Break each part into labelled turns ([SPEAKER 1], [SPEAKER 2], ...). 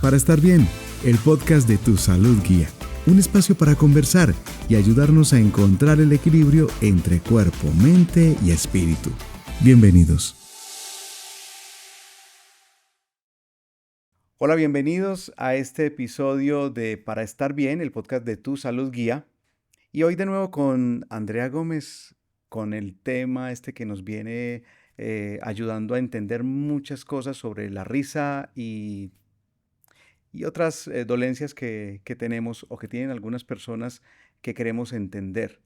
[SPEAKER 1] Para estar bien, el podcast de Tu Salud Guía. Un espacio para conversar y ayudarnos a encontrar el equilibrio entre cuerpo, mente y espíritu. Bienvenidos. Hola, bienvenidos a este episodio de Para estar bien, el podcast de Tu Salud Guía. Y hoy de nuevo con Andrea Gómez, con el tema que nos viene ayudando a entender muchas cosas sobre la risa y otras dolencias que tenemos o que tienen algunas personas que queremos entender.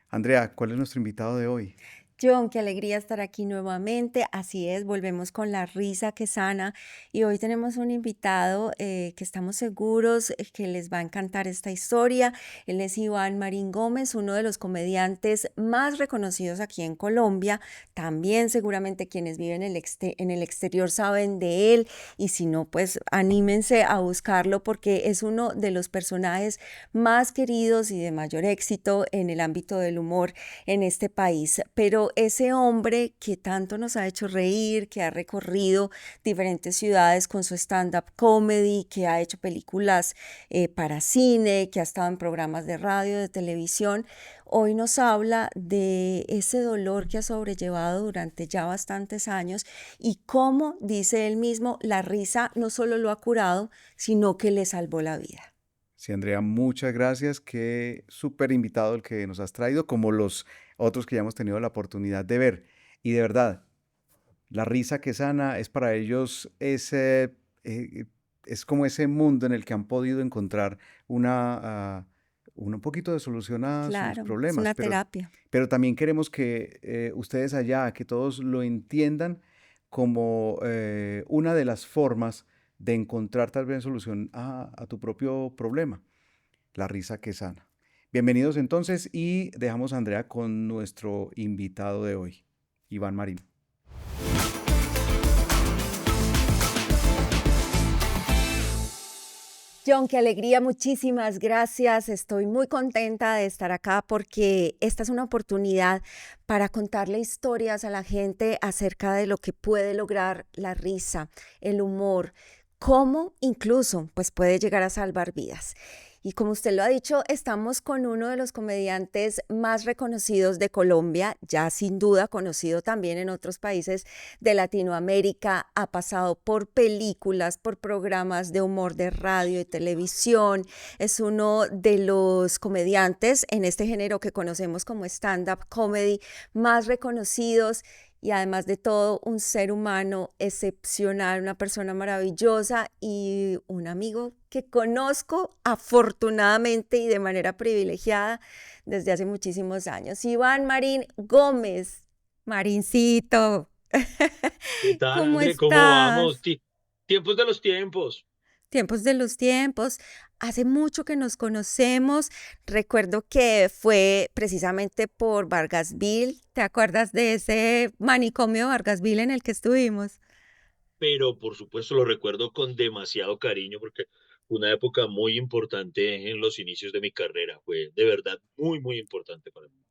[SPEAKER 1] Andrea, ¿cuál es nuestro invitado de hoy?
[SPEAKER 2] John, qué alegría estar aquí nuevamente. Así es, volvemos con la risa que sana y hoy tenemos un invitado que estamos seguros que les va a encantar esta historia. Él es Iván Marín Gómez, uno de los comediantes más reconocidos aquí en Colombia. También seguramente quienes viven en el exterior saben de él y si no, pues anímense a buscarlo porque es uno de los personajes más queridos y de mayor éxito en el ámbito del humor en este país. Pero ese hombre que tanto nos ha hecho reír, que ha recorrido diferentes ciudades con su stand-up comedy, que ha hecho películas para cine, que ha estado en programas de radio, de televisión, hoy nos habla de ese dolor que ha sobrellevado durante ya bastantes años y cómo, dice él mismo, la risa no solo lo ha curado, sino que le salvó la vida.
[SPEAKER 1] Sí, Andrea, muchas gracias. Qué súper invitado el que nos has traído, como los otros que ya hemos tenido la oportunidad de ver. Y de verdad, la risa que sana es para ellos es como ese mundo en el que han podido encontrar un poquito de solución a sus
[SPEAKER 2] Claro, es
[SPEAKER 1] problemas.
[SPEAKER 2] una
[SPEAKER 1] Pero,
[SPEAKER 2] terapia.
[SPEAKER 1] pero también queremos que ustedes allá, que todos lo entiendan como una de las formas de encontrar tal vez solución a tu propio problema, la risa que sana. Bienvenidos entonces y dejamos a Andrea con nuestro invitado de hoy, Iván Marín.
[SPEAKER 2] John, qué alegría, muchísimas gracias. Estoy muy contenta de estar acá porque esta es una oportunidad para contarle historias a la gente acerca de lo que puede lograr la risa, el humor, cómo incluso pues puede llegar a salvar vidas. Y como usted lo ha dicho, estamos con uno de los comediantes más reconocidos de Colombia, ya sin duda conocido también en otros países de Latinoamérica, ha pasado por películas, por programas de humor de radio y televisión, es uno de los comediantes en este género que conocemos como stand-up comedy más reconocidos y además de todo un ser humano excepcional, una persona maravillosa y un amigo que conozco afortunadamente y de manera privilegiada desde hace muchísimos años. Iván Marín Gómez, Marincito,
[SPEAKER 3] ¿Qué tal,
[SPEAKER 2] ¿cómo
[SPEAKER 3] André? ¿Cómo vamos?
[SPEAKER 2] estás?
[SPEAKER 3] Tiempos de los tiempos.
[SPEAKER 2] Tiempos de los tiempos. Hace mucho que nos conocemos. Recuerdo que fue precisamente por Vargasville. ¿Te acuerdas de ese manicomio Vargasville en el que estuvimos?
[SPEAKER 3] Pero por supuesto lo recuerdo con demasiado cariño porque fue una época muy importante en los inicios de mi carrera. Fue de verdad muy, muy importante para mí.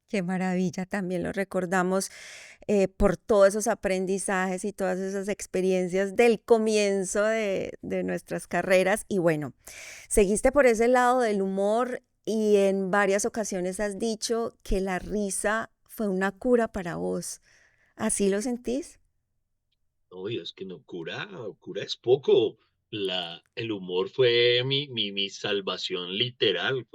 [SPEAKER 2] Qué maravilla, también lo recordamos por todos esos aprendizajes y todas esas experiencias del comienzo de nuestras carreras. Y bueno, seguiste por ese lado del humor y en varias ocasiones has dicho que la risa fue una cura para vos. ¿Así lo sentís?
[SPEAKER 3] Oye, es que no, cura es poco. El humor fue mi salvación literal.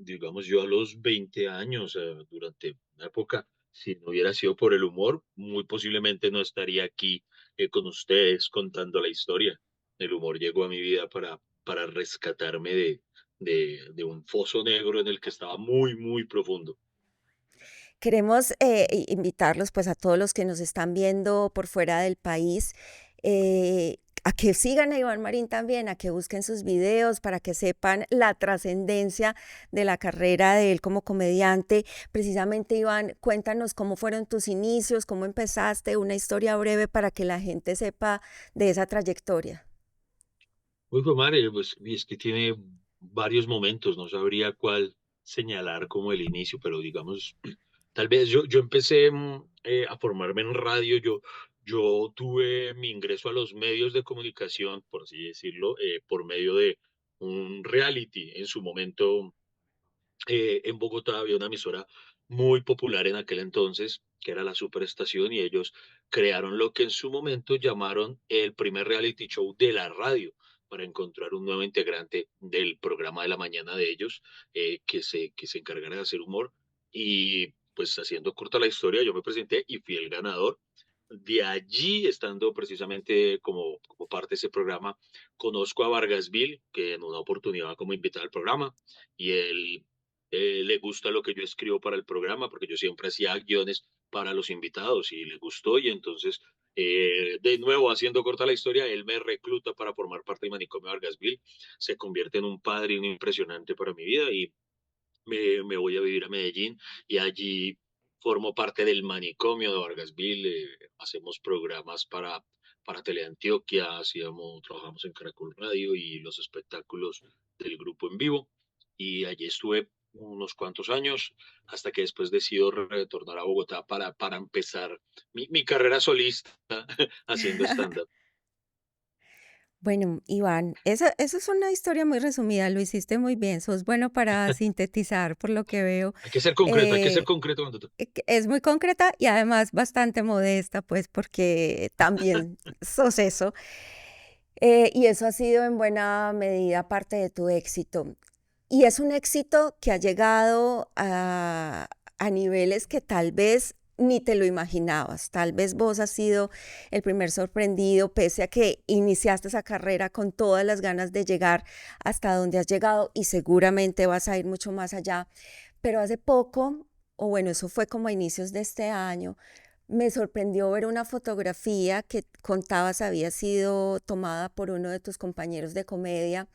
[SPEAKER 3] Digamos, yo a los 20 años, durante una época, si no hubiera sido por el humor, muy posiblemente no estaría aquí con ustedes contando la historia. El humor llegó a mi vida para rescatarme de un foso negro en el que estaba muy, muy profundo.
[SPEAKER 2] Queremos invitarlos pues a todos los que nos están viendo por fuera del país a que sigan a Iván Marín también, a que busquen sus videos para que sepan la trascendencia de la carrera de él como comediante. Precisamente, Iván, cuéntanos cómo fueron tus inicios, cómo empezaste, una historia breve para que la gente sepa de esa trayectoria.
[SPEAKER 3] Uy, fue madre, pues y es que tiene varios momentos, no sabría cuál señalar como el inicio, pero digamos, tal vez yo empecé a formarme en radio, yo tuve mi ingreso a los medios de comunicación, por así decirlo, por medio de un reality en su momento. En Bogotá había una emisora muy popular en aquel entonces, que era la Superestación, y ellos crearon lo que en su momento llamaron el primer reality show de la radio, para encontrar un nuevo integrante del programa de la mañana de ellos, que se encargara de hacer humor. Y pues haciendo corta la historia, yo me presenté y fui el ganador. De allí, estando precisamente como parte de ese programa, conozco a Vargasville, que en una oportunidad como invitado al programa, y él le gusta lo que yo escribo para el programa, porque yo siempre hacía guiones para los invitados y le gustó, y entonces, de nuevo, haciendo corta la historia, él me recluta para formar parte del Manicomio Vargasville, se convierte en un padrino impresionante para mi vida y me voy a vivir a Medellín, y allí formo parte del Manicomio de Vargasville. Hacemos programas para Teleantioquia, trabajamos en Caracol Radio y los espectáculos del grupo en vivo, y allí estuve unos cuantos años hasta que después decido retornar a Bogotá para empezar mi carrera solista haciendo stand-up.
[SPEAKER 2] Bueno, Iván, esa es una historia muy resumida, lo hiciste muy bien, sos bueno para sintetizar por lo que veo.
[SPEAKER 3] Hay que ser concreto, hay que ser
[SPEAKER 2] Eh,
[SPEAKER 3] concreto cuando
[SPEAKER 2] que es muy concreta y además bastante modesta, pues porque también sos eso. Y eso ha sido en buena medida parte de tu éxito. Y es un éxito que ha llegado a niveles que tal vez ni te lo imaginabas. Tal vez vos has sido el primer sorprendido, pese a que iniciaste esa carrera con todas las ganas de llegar hasta donde has llegado y seguramente vas a ir mucho más allá. Pero hace poco, o bueno, eso fue como a inicios de este año, me sorprendió ver una fotografía que contabas había sido tomada por uno de tus compañeros de comedia,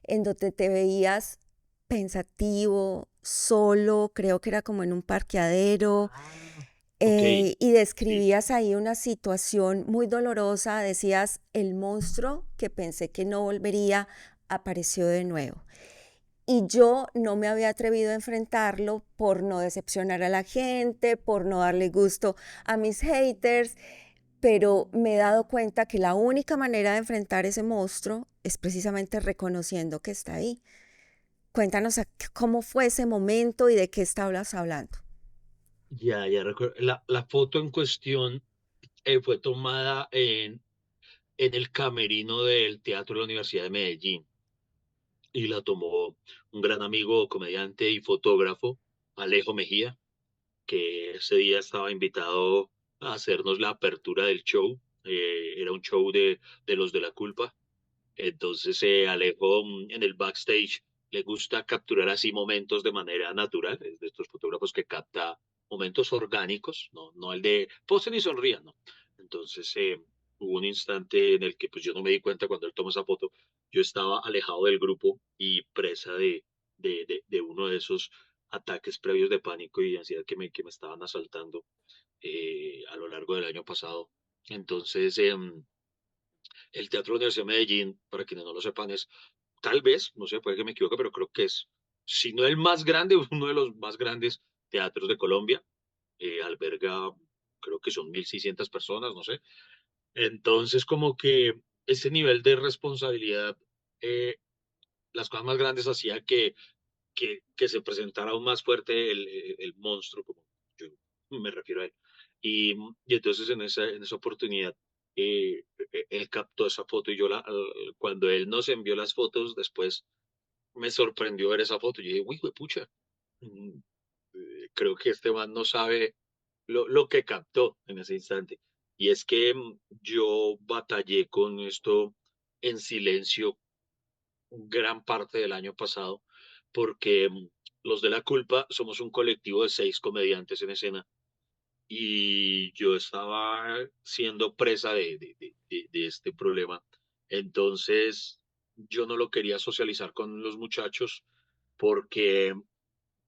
[SPEAKER 2] en donde te veías pensativo, solo, creo que era como en un parqueadero,
[SPEAKER 3] Ah, ok,
[SPEAKER 2] y
[SPEAKER 3] sí.
[SPEAKER 2] describías ahí una situación muy dolorosa, decías, el monstruo que pensé que no volvería apareció de nuevo. Y yo no me había atrevido a enfrentarlo por no decepcionar a la gente, por no darle gusto a mis haters, pero me he dado cuenta que la única manera de enfrentar ese monstruo es precisamente reconociendo que está ahí. Cuéntanos cómo fue ese momento y de qué estabas hablando.
[SPEAKER 3] Ya recuerdo. La foto en cuestión fue tomada en el camerino del Teatro de la Universidad de Medellín, y la tomó un gran amigo, comediante y fotógrafo, Alejo Mejía, que ese día estaba invitado a hacernos la apertura del show. Era un show de los de la culpa. Entonces, Alejo, en el backstage, le gusta capturar así momentos de manera natural. Es de estos fotógrafos que capta momentos orgánicos, no el de posen y sonrían, no. Entonces, hubo un instante en el que pues yo no me di cuenta cuando él tomó esa foto. Yo estaba alejado del grupo y presa de uno de esos ataques previos de pánico y ansiedad que me estaban asaltando a lo largo del año pasado. Entonces, el Teatro de la Universidad de Medellín, para quienes no lo sepan, es tal vez, no sé, puede que me equivoque, pero creo que es, si no el más grande, uno de los más grandes teatros de Colombia. Alberga, creo que son 1.600 personas, no sé. Entonces, como que ese nivel de responsabilidad, eh, las cosas más grandes hacía que se presentara aún más fuerte el monstruo, como yo me refiero a él. Y entonces en esa oportunidad, él captó esa foto, y cuando él nos envió las fotos, después me sorprendió ver esa foto. Yo dije, uy, pucha, mm, creo que este man no sabe lo que captó en ese instante. Y es que yo batallé con esto en silencio gran parte del año pasado, porque los de la culpa somos un colectivo de 6 comediantes en escena, y yo estaba siendo presa de este problema. Entonces, yo no lo quería socializar con los muchachos porque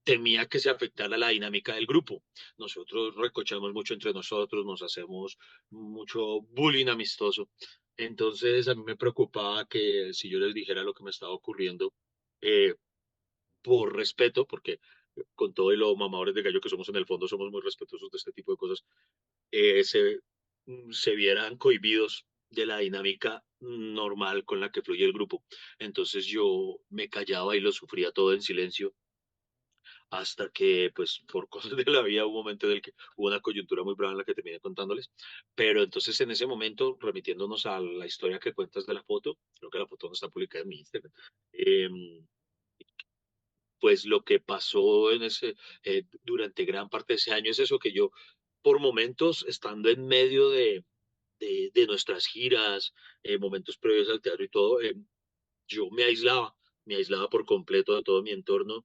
[SPEAKER 3] temía que se afectara la dinámica del grupo. Nosotros recochamos mucho entre nosotros, nos hacemos mucho bullying amistoso. Entonces, a mí me preocupaba que si yo les dijera lo que me estaba ocurriendo, eh, por respeto, porque con todo y lo mamadores de gallo que somos en el fondo, somos muy respetuosos de este tipo de cosas, se se vieran cohibidos de la dinámica normal con la que fluye el grupo. Entonces yo me callaba y lo sufría todo en silencio hasta que, pues, por cosas de la vida, hubo un momento en el que hubo una coyuntura muy brava en la que terminé contándoles. Pero entonces en ese momento, remitiéndonos a la historia que cuentas de la foto, creo que la foto no está publicada en mi Instagram, pues lo que pasó durante gran parte de ese año es eso, que yo, por momentos, estando en medio de nuestras giras, momentos previos al teatro y todo, yo me aislaba por completo de todo mi entorno,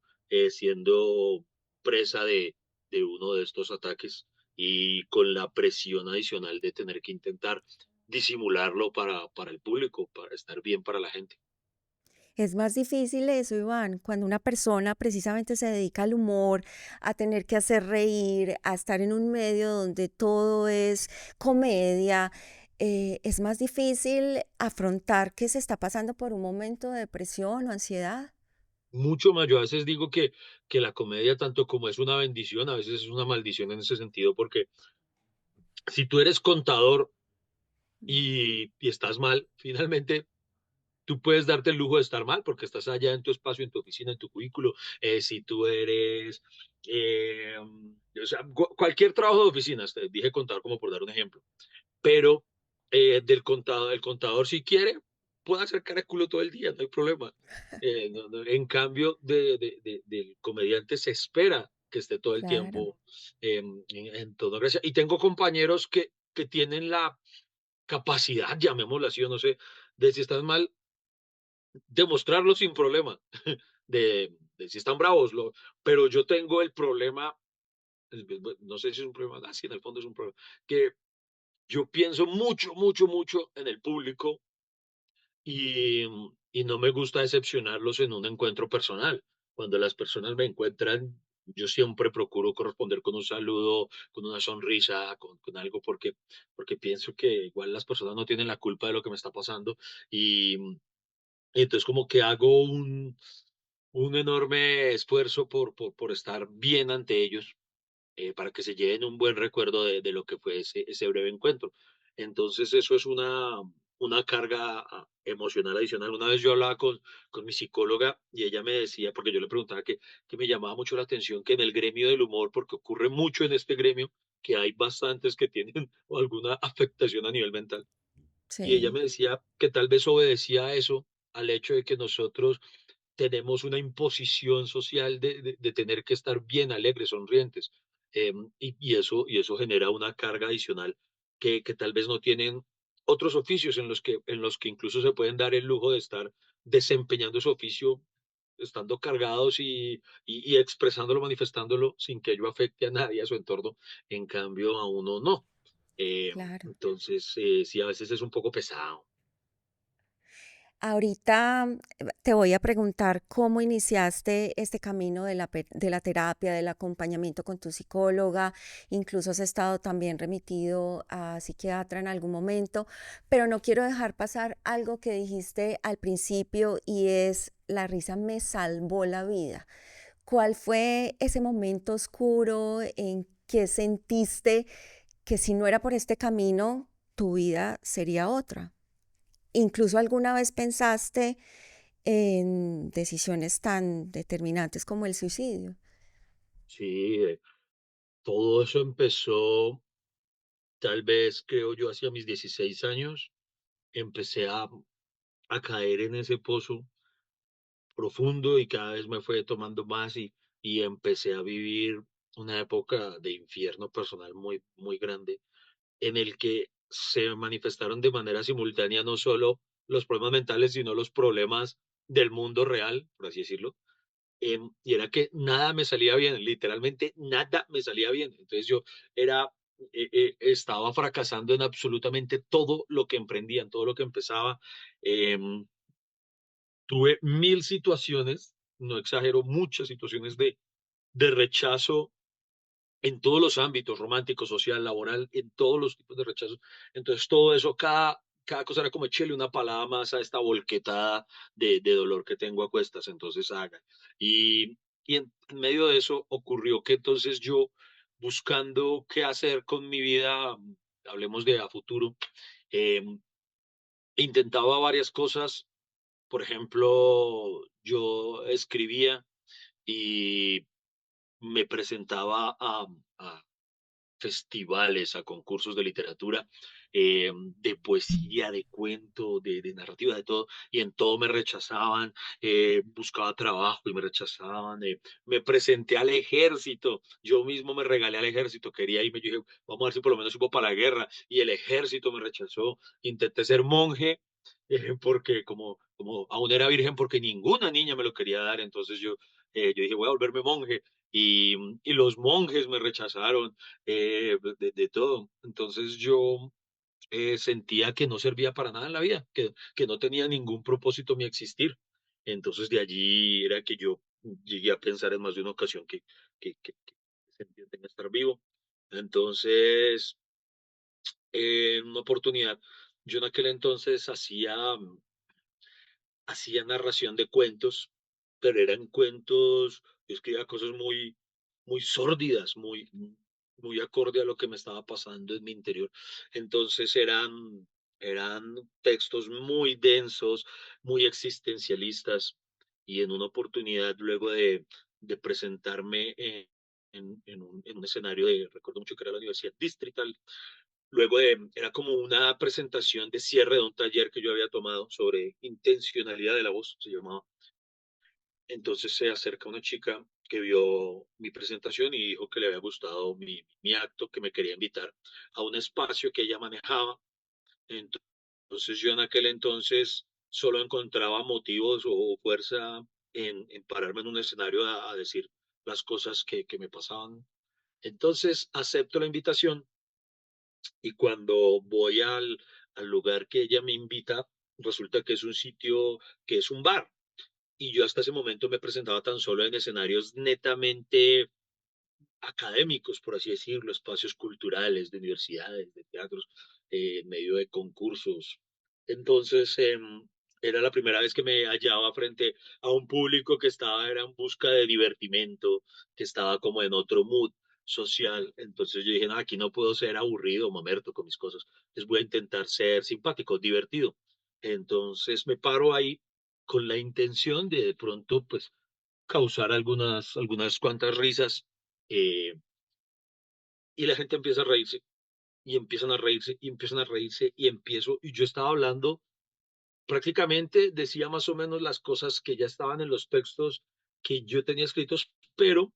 [SPEAKER 3] siendo presa de uno de estos ataques y con la presión adicional de tener que intentar disimularlo para el público, para estar bien para la gente.
[SPEAKER 2] Es más difícil eso, Iván, cuando una persona precisamente se dedica al humor, a tener que hacer reír, a estar en un medio donde todo es comedia. Es más difícil afrontar que se está pasando por un momento de depresión o ansiedad.
[SPEAKER 3] Mucho más, yo a veces digo que la comedia, tanto como es una bendición, a veces es una maldición en ese sentido, porque si tú eres contador y estás mal, finalmente tú puedes darte el lujo de estar mal porque estás allá en tu espacio, en tu oficina, en tu cubículo. Si tú eres, o sea, cualquier trabajo de oficinas, te dije contador como por dar un ejemplo, pero el contador si quiere, puede hacer cara de culo todo el día, no hay problema. En cambio, del comediante se espera que esté todo el
[SPEAKER 2] Claro,
[SPEAKER 3] tiempo en tono gracia. Y tengo compañeros que tienen la capacidad, llamémoslo así, o no sé, de si estás mal, demostrarlo sin problema, de si están bravos, pero yo tengo el problema, no sé si es un problema, sí, en el fondo es un problema, que yo pienso mucho, mucho, mucho en el público y no me gusta decepcionarlos en un encuentro personal. Cuando las personas me encuentran, yo siempre procuro corresponder con un saludo, con una sonrisa, con algo, porque pienso que igual las personas no tienen la culpa de lo que me está pasando y, y entonces como que hago un enorme esfuerzo por estar bien ante ellos, para que se lleven un buen recuerdo de lo que fue ese breve encuentro. Entonces eso es una carga emocional adicional. Una vez yo hablaba con mi psicóloga y ella me decía, porque yo le preguntaba que me llamaba mucho la atención que en el gremio del humor, porque ocurre mucho en este gremio, que hay bastantes que tienen alguna afectación a nivel mental. Y ella
[SPEAKER 2] sí,
[SPEAKER 3] me decía que tal vez obedecía a eso, al hecho de que nosotros tenemos una imposición social de tener que estar bien alegres, sonrientes, y eso genera una carga adicional que tal vez no tienen otros oficios en los que incluso se pueden dar el lujo de estar desempeñando su oficio, estando cargados y expresándolo, manifestándolo sin que ello afecte a nadie, a su entorno, en cambio a uno no.
[SPEAKER 2] claro.
[SPEAKER 3] Entonces, sí, a veces es un poco pesado.
[SPEAKER 2] Ahorita te voy a preguntar cómo iniciaste este camino de la terapia, del acompañamiento con tu psicóloga, incluso has estado también remitido a psiquiatra en algún momento, pero no quiero dejar pasar algo que dijiste al principio y es la risa me salvó la vida. ¿Cuál fue ese momento oscuro en que sentiste que si no era por este camino, tu vida sería otra? ¿Incluso alguna vez pensaste en decisiones tan determinantes como el suicidio?
[SPEAKER 3] Sí, todo eso empezó, tal vez, creo yo, hacia mis 16 años. Empecé a caer en ese pozo profundo y cada vez me fue tomando más y empecé a vivir una época de infierno personal muy, muy grande en el que se manifestaron de manera simultánea no solo los problemas mentales, sino los problemas del mundo real, por así decirlo. Y era que nada me salía bien, literalmente nada me salía bien. Entonces yo era, estaba fracasando en absolutamente todo lo que emprendía, en todo lo que empezaba. Em, Tuve mil situaciones, no exagero, muchas situaciones de rechazo en todos los ámbitos, romántico, social, laboral, en todos los tipos de rechazos. Entonces, todo eso, cada cosa era como echarle una palada más a esta volquetada de dolor que tengo a cuestas, entonces haga. Y en medio de eso ocurrió que entonces yo, buscando qué hacer con mi vida, hablemos de a futuro, em, intentaba varias cosas. Por ejemplo, yo escribía y me presentaba a festivales, a concursos de literatura, de poesía, de cuento, de narrativa, de todo, y en todo me rechazaban, buscaba trabajo y me rechazaban, me presenté al ejército, yo mismo me regalé al ejército, quería irme, yo dije, vamos a ver si por lo menos subo para la guerra, y el ejército me rechazó, intenté ser monje, porque como aún era virgen, porque ninguna niña me lo quería dar, entonces yo dije, voy a volverme monje, y los monjes me rechazaron, de todo. Entonces yo sentía que no servía para nada en la vida, que no tenía ningún propósito mi existir. Entonces de allí era que yo llegué a pensar en más de una ocasión que sentido tenía estar vivo. Entonces, en una oportunidad, yo en aquel entonces hacía narración de cuentos, pero eran cuentos, yo escribía cosas muy sórdidas, muy acorde a lo que me estaba pasando en mi interior. Entonces eran textos muy densos, muy existencialistas, y en una oportunidad, luego de presentarme en un escenario recuerdo mucho que era la Universidad Distrital, era como una presentación de cierre de un taller que yo había tomado sobre intencionalidad de la voz, se llamaba. Entonces se acerca una chica que vio mi presentación y dijo que le había gustado mi acto, que me quería invitar a un espacio que ella manejaba. Entonces yo en aquel entonces solo encontraba motivos o fuerza en pararme en un escenario a decir las cosas que me pasaban. Entonces acepto la invitación, y cuando voy al lugar que ella me invita, resulta que es un sitio que es un bar. Y yo hasta ese momento me presentaba tan solo en escenarios netamente académicos, por así decirlo, espacios culturales, de universidades, de teatros, en medio de concursos. Entonces, era la primera vez que me hallaba frente a un público que era en busca de divertimento, que estaba como en otro mood social. Entonces yo dije, no, aquí no puedo ser aburrido, mamerto con mis cosas. Les voy a intentar ser simpático, divertido. Entonces me paro ahí con la intención de pronto, pues, causar algunas cuantas risas, eh, y la gente empieza a reírse, y empiezan a reírse, y empiezan a reírse, y yo estaba hablando, prácticamente decía más o menos las cosas que ya estaban en los textos que yo tenía escritos, pero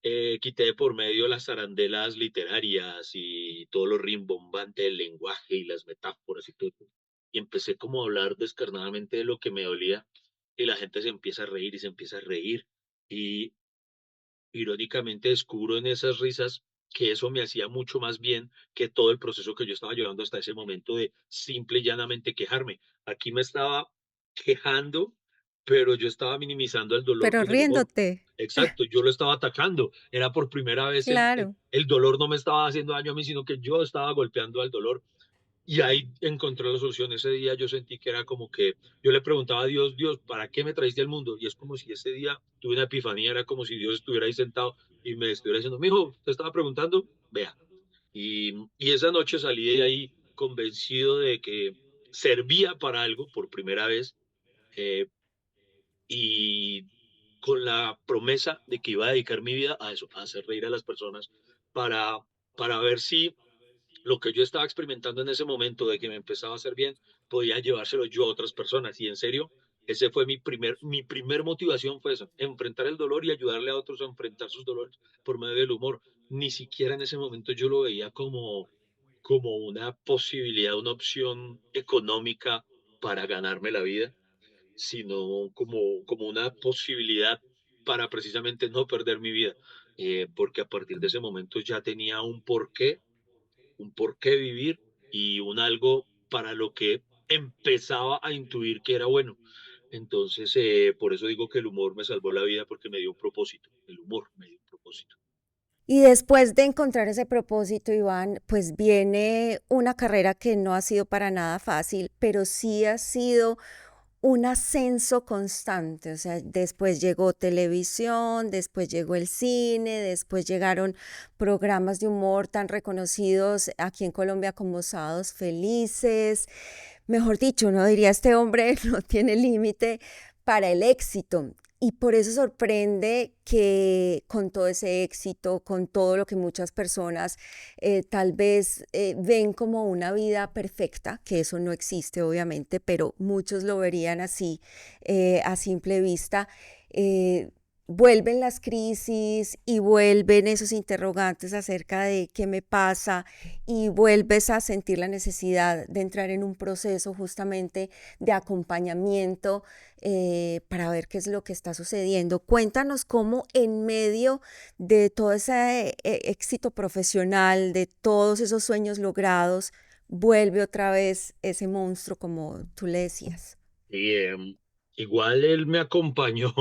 [SPEAKER 3] quité de por medio las arandelas literarias y todo lo rimbombante del lenguaje y las metáforas y todo. Y empecé como a hablar descarnadamente de lo que me dolía, y la gente se empieza a reír y se empieza a reír. Y irónicamente descubro en esas risas que eso me hacía mucho más bien que todo el proceso que yo estaba llevando hasta ese momento de simple y llanamente quejarme. Aquí me estaba quejando, pero yo estaba minimizando el dolor
[SPEAKER 2] Pero
[SPEAKER 3] con el humor.
[SPEAKER 2] riéndote,
[SPEAKER 3] Exacto, yo lo estaba atacando. Era por primera vez
[SPEAKER 2] claro.
[SPEAKER 3] el dolor no me estaba haciendo daño a mí, sino que yo estaba golpeando al dolor. Y ahí encontré la solución. Ese día yo sentí que era como que yo le preguntaba a Dios, Dios, ¿para qué me traiste al mundo? Y es como si ese día tuve una epifanía, era como si Dios estuviera ahí sentado y me estuviera diciendo, mijo, te estaba preguntando, vea. Y esa noche salí de ahí convencido de que servía para algo por primera vez, eh, y con la promesa de que iba a dedicar mi vida a eso, a hacer reír a las personas, para, para ver si lo que yo estaba experimentando en ese momento de que me empezaba a hacer bien, podía llevárselo yo a otras personas. Y en serio, ese fue mi primer motivación fue esa, enfrentar el dolor y ayudarle a otros a enfrentar sus dolores por medio del humor. Ni siquiera en ese momento yo lo veía como una posibilidad, una opción económica para ganarme la vida, sino como una posibilidad para precisamente no perder mi vida, porque a partir de ese momento ya tenía un por qué vivir y un algo para lo que empezaba a intuir que era bueno. Entonces, por eso digo que el humor me salvó la vida, porque me dio un propósito. El humor me dio un propósito.
[SPEAKER 2] Y después de encontrar ese propósito, Iván, pues viene una carrera que no ha sido para nada fácil, pero sí ha sido un ascenso constante, o sea, después llegó televisión, después llegó el cine, después llegaron programas de humor tan reconocidos aquí en Colombia como Sábados Felices. Mejor dicho, uno diría, este hombre no tiene límite para el éxito. Y por eso sorprende que con todo ese éxito, con todo lo que muchas personas tal vez ven como una vida perfecta, que eso no existe obviamente, pero muchos lo verían así a simple vista, eh, vuelven las crisis y vuelven esos interrogantes acerca de qué me pasa y vuelves a sentir la necesidad de entrar en un proceso justamente de acompañamiento para ver qué es lo que está sucediendo. Cuéntanos cómo en medio de todo ese éxito profesional, de todos esos sueños logrados, vuelve otra vez ese monstruo como tú le decías.
[SPEAKER 3] Y igual él me acompañó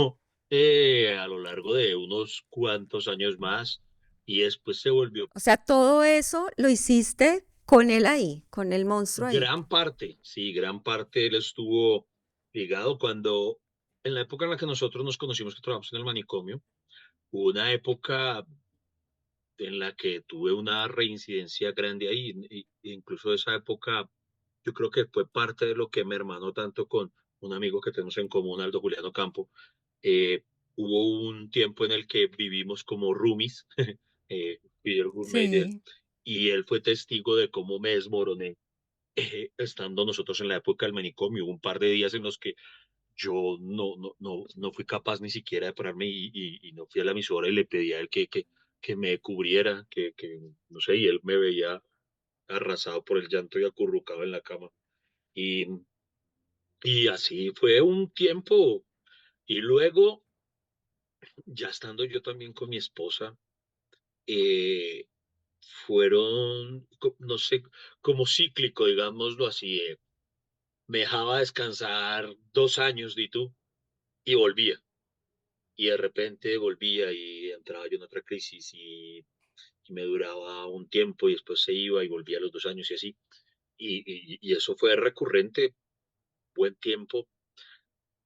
[SPEAKER 3] a lo largo de unos cuantos años más y después se volvió
[SPEAKER 2] O sea, todo eso lo hiciste con él ahí, con el monstruo ahí.
[SPEAKER 3] gran parte, sí, gran parte él estuvo ligado cuando, en la época en la que nosotros nos conocimos, que trabajamos en el manicomio, hubo una época en la que tuve una reincidencia grande ahí, incluso esa época yo creo que fue parte de lo que me hermanó tanto con un amigo que tenemos en común, Aldo Juliano Campo. Eh, Hubo un tiempo en el que vivimos como roomies, fui el roommate de él,
[SPEAKER 2] Sí.
[SPEAKER 3] y él fue testigo de cómo me desmoroné estando nosotros en la época del manicomio. Hubo un par de días en los que yo no fui capaz ni siquiera de pararme y no fui a la emisora y le pedí a él que me cubriera, no sé, y él me veía arrasado por el llanto y acurrucado en la cama. Y, y así fue un tiempo. Y luego, ya estando yo también con mi esposa, eh, fueron, no sé, como cíclico, digámoslo así. Me dejaba descansar 2 años, di tú, y volvía. Y de repente volvía y entraba yo en otra crisis y me duraba un tiempo y después se iba y volvía a los 2 años y así. Y eso fue recurrente, buen tiempo.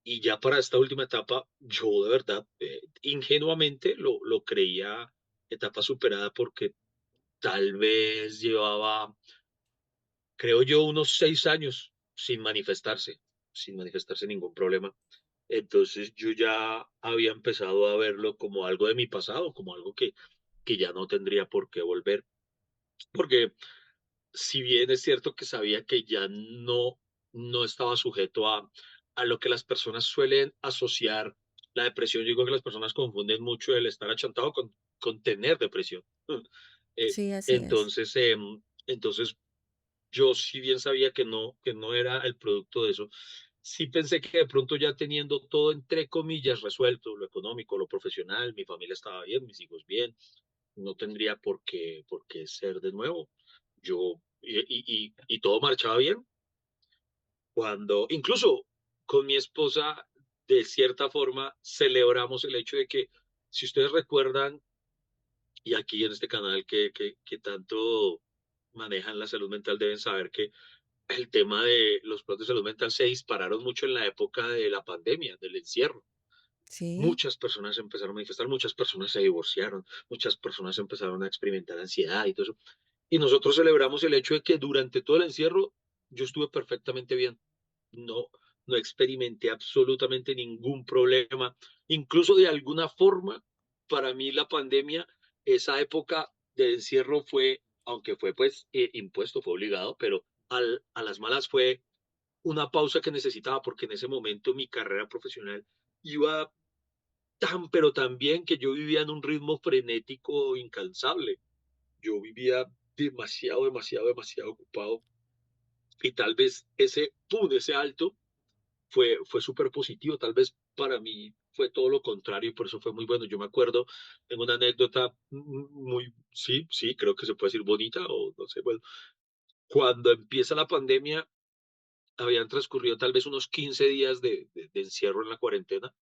[SPEAKER 3] Y ya para esta última etapa, yo de verdad, ingenuamente lo creía etapa superada porque tal vez llevaba, creo yo, unos 6 años sin manifestarse ningún problema. Entonces yo ya había empezado a verlo como algo de mi pasado, como algo que ya no tendría por qué volver. Porque si bien es cierto que sabía que ya no estaba sujeto a lo que las personas suelen asociar la depresión, yo digo que las personas confunden mucho el estar achantado con tener depresión. Eh,
[SPEAKER 2] Sí, así es.
[SPEAKER 3] entonces, entonces, yo si bien sabía que no era el producto de eso, sí pensé que de pronto ya teniendo todo entre comillas resuelto, lo económico, lo profesional, mi familia estaba bien, mis hijos bien, no tendría por qué ser de nuevo. Y todo marchaba bien. Cuando, incluso con mi esposa, de cierta forma, celebramos el hecho de que, si ustedes recuerdan, y aquí en este canal que tanto manejan la salud mental, deben saber que el tema de los problemas de salud mental se dispararon mucho en la época de la pandemia, del encierro.
[SPEAKER 2] Sí,
[SPEAKER 3] Muchas personas empezaron a manifestar, muchas personas se divorciaron, muchas personas empezaron a experimentar ansiedad y todo eso. Y nosotros celebramos el hecho de que durante todo el encierro yo estuve perfectamente bien. No, no experimenté absolutamente ningún problema. Incluso de alguna forma, para mí la pandemia, esa época de encierro fue, aunque fue pues impuesto, fue obligado, pero a las malas fue una pausa que necesitaba porque en ese momento mi carrera profesional iba tan, pero tan bien que yo vivía en un ritmo frenético incansable. Yo vivía demasiado, demasiado, demasiado ocupado y tal vez ese alto fue súper positivo, tal vez para mí fue todo lo contrario y por eso fue muy bueno. Yo me acuerdo en una anécdota muy, sí, sí, creo que se puede decir bonita o no sé, bueno, cuando empieza la pandemia, habían transcurrido tal vez unos 15 días de encierro en la cuarentena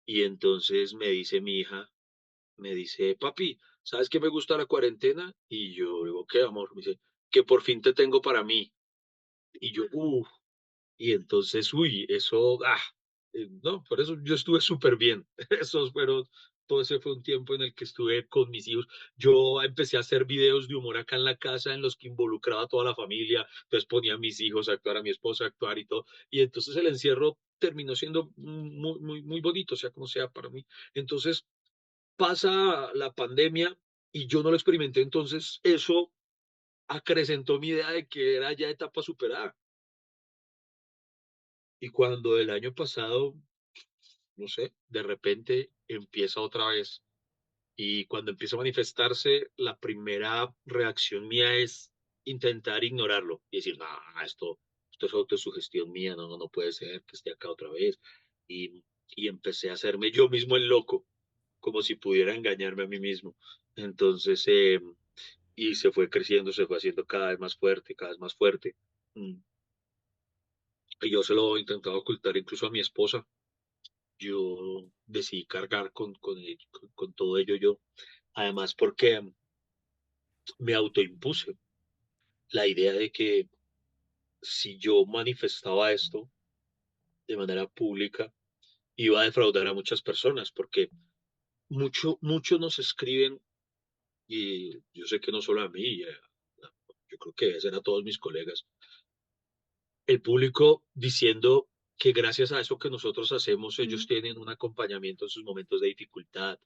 [SPEAKER 3] y entonces me dice mi hija, me dice, papi, ¿sabes qué me gusta la cuarentena? Y yo digo, ¿qué, amor? Me dice, que por fin te tengo para mí. Y yo, uff. Y entonces, uy, eso, no, por eso yo estuve súper bien. Esos fueron, todo ese fue un tiempo en el que estuve con mis hijos. Yo empecé a hacer videos de humor acá en la casa en los que involucraba a toda la familia. Entonces ponía a mis hijos a actuar, a mi esposa a actuar y todo. Y entonces el encierro terminó siendo muy, muy, muy bonito, sea como sea para mí. Entonces pasa la pandemia y yo no lo experimenté. Entonces eso acrecentó mi idea de que era ya etapa superada. Y cuando el año pasado, no sé, de repente empieza otra vez. Y cuando empieza a manifestarse, la primera reacción mía es intentar ignorarlo y decir, no, esto es autosugestión mía, no, no puede ser que esté acá otra vez. Y empecé a hacerme yo mismo el loco, como si pudiera engañarme a mí mismo. Entonces, y se fue creciendo, se fue haciendo cada vez más fuerte, cada vez más fuerte. Mm. Y yo se lo intentaba ocultar incluso a mi esposa. Yo decidí cargar con todo ello yo. Además, porque me autoimpuse la idea de que si yo manifestaba esto de manera pública, iba a defraudar a muchas personas, porque muchos nos escriben, y yo sé que no solo a mí, yo creo que debe ser a todos mis colegas, el público diciendo que gracias a eso que nosotros hacemos, ellos
[SPEAKER 2] Mm.
[SPEAKER 3] tienen un acompañamiento en sus momentos de dificultad.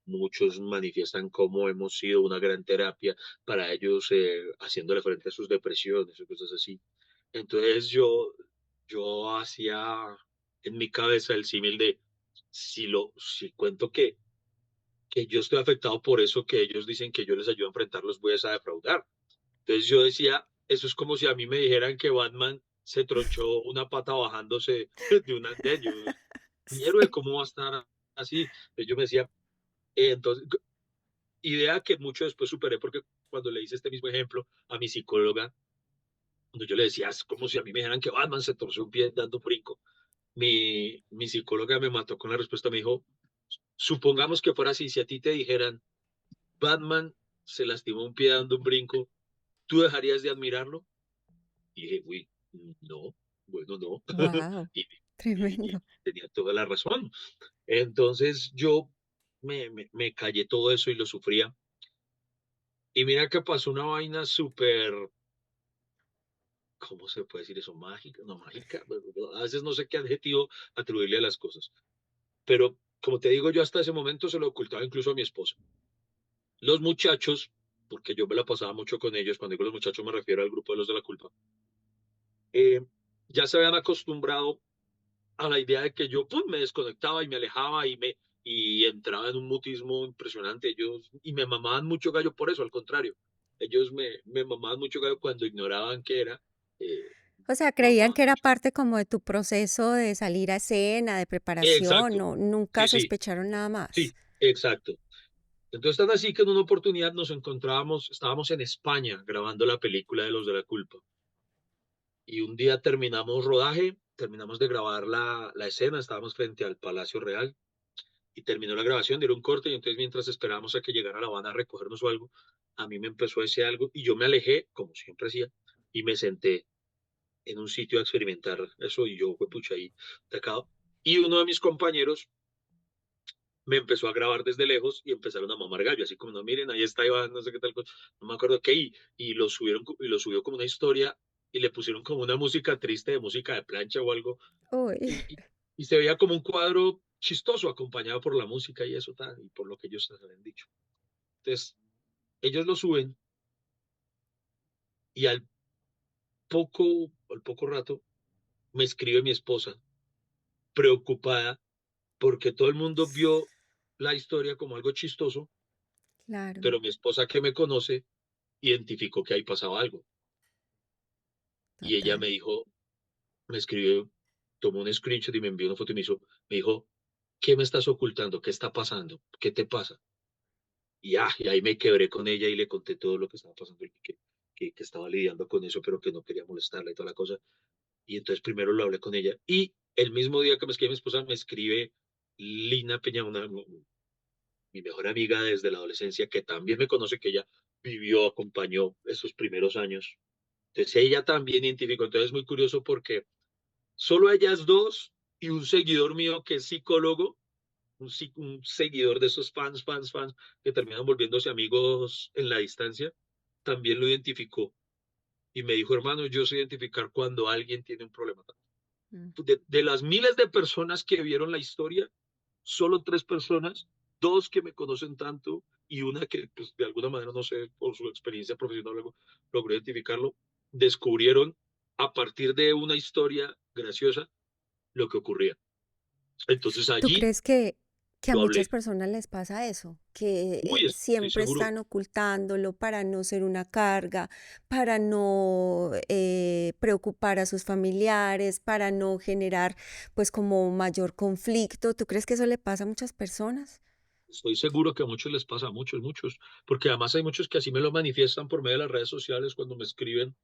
[SPEAKER 3] Muchos manifiestan cómo hemos sido una gran terapia para ellos, haciéndole frente a sus depresiones o cosas así. Entonces yo hacía en mi cabeza el símil de si cuento que yo estoy afectado por eso que ellos dicen que yo les ayudo a enfrentar, los voy a defraudar. Entonces yo decía, eso es como si a mí me dijeran que Batman se tronchó una pata bajándose de un andén. Yo, mi héroe,
[SPEAKER 2] Sí.
[SPEAKER 3] ¿cómo va a estar así? Entonces yo me decía, entonces, idea que mucho después superé porque cuando le hice este mismo ejemplo a mi psicóloga, cuando yo le decía, es como si a mí me dijeran que Batman se torció un pie dando un brinco, mi psicóloga me mató con la respuesta, me dijo, supongamos que fuera así, si a ti te dijeran, Batman se lastimó un pie dando un brinco, ¿tú dejarías de admirarlo? Y dije, uy, no, bueno, no.
[SPEAKER 2] Wow,
[SPEAKER 3] y, y
[SPEAKER 2] tremendo.
[SPEAKER 3] tenía toda la razón. Entonces yo me callé todo eso y lo sufría. Y mira que pasó una vaina súper, ¿cómo se puede decir eso? Mágica, no mágica. A veces no sé qué adjetivo atribuirle a las cosas. Pero como te digo, yo hasta ese momento se lo ocultaba incluso a mi esposa. Los muchachos, porque yo me la pasaba mucho con ellos, cuando digo los muchachos me refiero al grupo de los de la culpa, eh, ya se habían acostumbrado a la idea de que yo pues, me desconectaba y me alejaba y entraba en un mutismo impresionante. Ellos, y me mamaban mucho gallo por eso, al contrario. Ellos me mamaban mucho gallo cuando ignoraban que era. Eh,
[SPEAKER 2] O sea,
[SPEAKER 3] me
[SPEAKER 2] creían
[SPEAKER 3] mamaban
[SPEAKER 2] que era
[SPEAKER 3] mucho.
[SPEAKER 2] parte como de tu proceso de salir a escena, de preparación,
[SPEAKER 3] Exacto.
[SPEAKER 2] no, nunca
[SPEAKER 3] Sí, sí,
[SPEAKER 2] sospecharon nada más.
[SPEAKER 3] sí, exacto. Entonces, tan así que en una oportunidad nos encontrábamos, estábamos en España grabando la película de los de la culpa. Y un día terminamos rodaje, terminamos de grabar la escena, estábamos frente al Palacio Real y terminó la grabación, dieron un corte y entonces mientras esperábamos a que llegara la banda a recogernos o algo, a mí me empezó a decir algo y yo me alejé, como siempre hacía, y me senté en un sitio a experimentar eso y yo fue pucha ahí atacado. Y uno de mis compañeros me empezó a grabar desde lejos y empezaron a mamar gallo, así como, no, miren, ahí está Iván, no sé qué tal cosa, no me acuerdo qué, y lo subieron, y lo subió como una historia y le pusieron como una música triste de música de plancha o algo,
[SPEAKER 2] Uy,
[SPEAKER 3] y se veía como un cuadro chistoso acompañado por la música y eso tal, y por lo que ellos habían dicho. Entonces, ellos lo suben y al poco rato me escribe mi esposa, preocupada, porque todo el mundo vio la historia como algo chistoso,
[SPEAKER 2] claro,
[SPEAKER 3] pero mi esposa que me conoce identificó que ahí pasaba algo. Y ella
[SPEAKER 2] total.
[SPEAKER 3] me escribió, tomó un screenshot y me envió una foto y me dijo, ¿qué me estás ocultando? ¿Qué está pasando? ¿Qué te pasa? Y ahí me quebré con ella y le conté todo lo que estaba pasando y que estaba lidiando con eso, pero que no quería molestarla y toda la cosa. Y entonces primero lo hablé con ella. Y el mismo día que me escribe mi esposa, me escribe Lina Peña, mi mejor amiga desde la adolescencia, que también me conoce, que ella vivió, acompañó esos primeros años. Entonces ella también identificó. Entonces es muy curioso porque solo ellas dos y un seguidor mío que es psicólogo, un seguidor de esos fans, que terminan volviéndose amigos en la distancia, también lo identificó. Y me dijo, hermano, yo sé identificar cuando alguien tiene un problema.
[SPEAKER 2] Mm.
[SPEAKER 3] De las miles de personas que vieron la historia, solo 3 personas, dos que me conocen tanto y una que pues, de alguna manera, no sé, por su experiencia profesional logró identificarlo, descubrieron a partir de una historia graciosa lo que ocurría. Entonces
[SPEAKER 2] ¿Tú
[SPEAKER 3] allí
[SPEAKER 2] crees que a
[SPEAKER 3] yo
[SPEAKER 2] muchas
[SPEAKER 3] hablé.
[SPEAKER 2] personas les pasa eso? Que
[SPEAKER 3] Uy, estoy
[SPEAKER 2] siempre
[SPEAKER 3] seguro.
[SPEAKER 2] están ocultándolo para no ser una carga, para no preocupar a sus familiares, para no generar pues como mayor conflicto. ¿Tú crees que eso le pasa a muchas personas?
[SPEAKER 3] Estoy seguro que a muchos les pasa, a muchos, muchos, porque además hay muchos que así me lo manifiestan por medio de las redes sociales cuando me escriben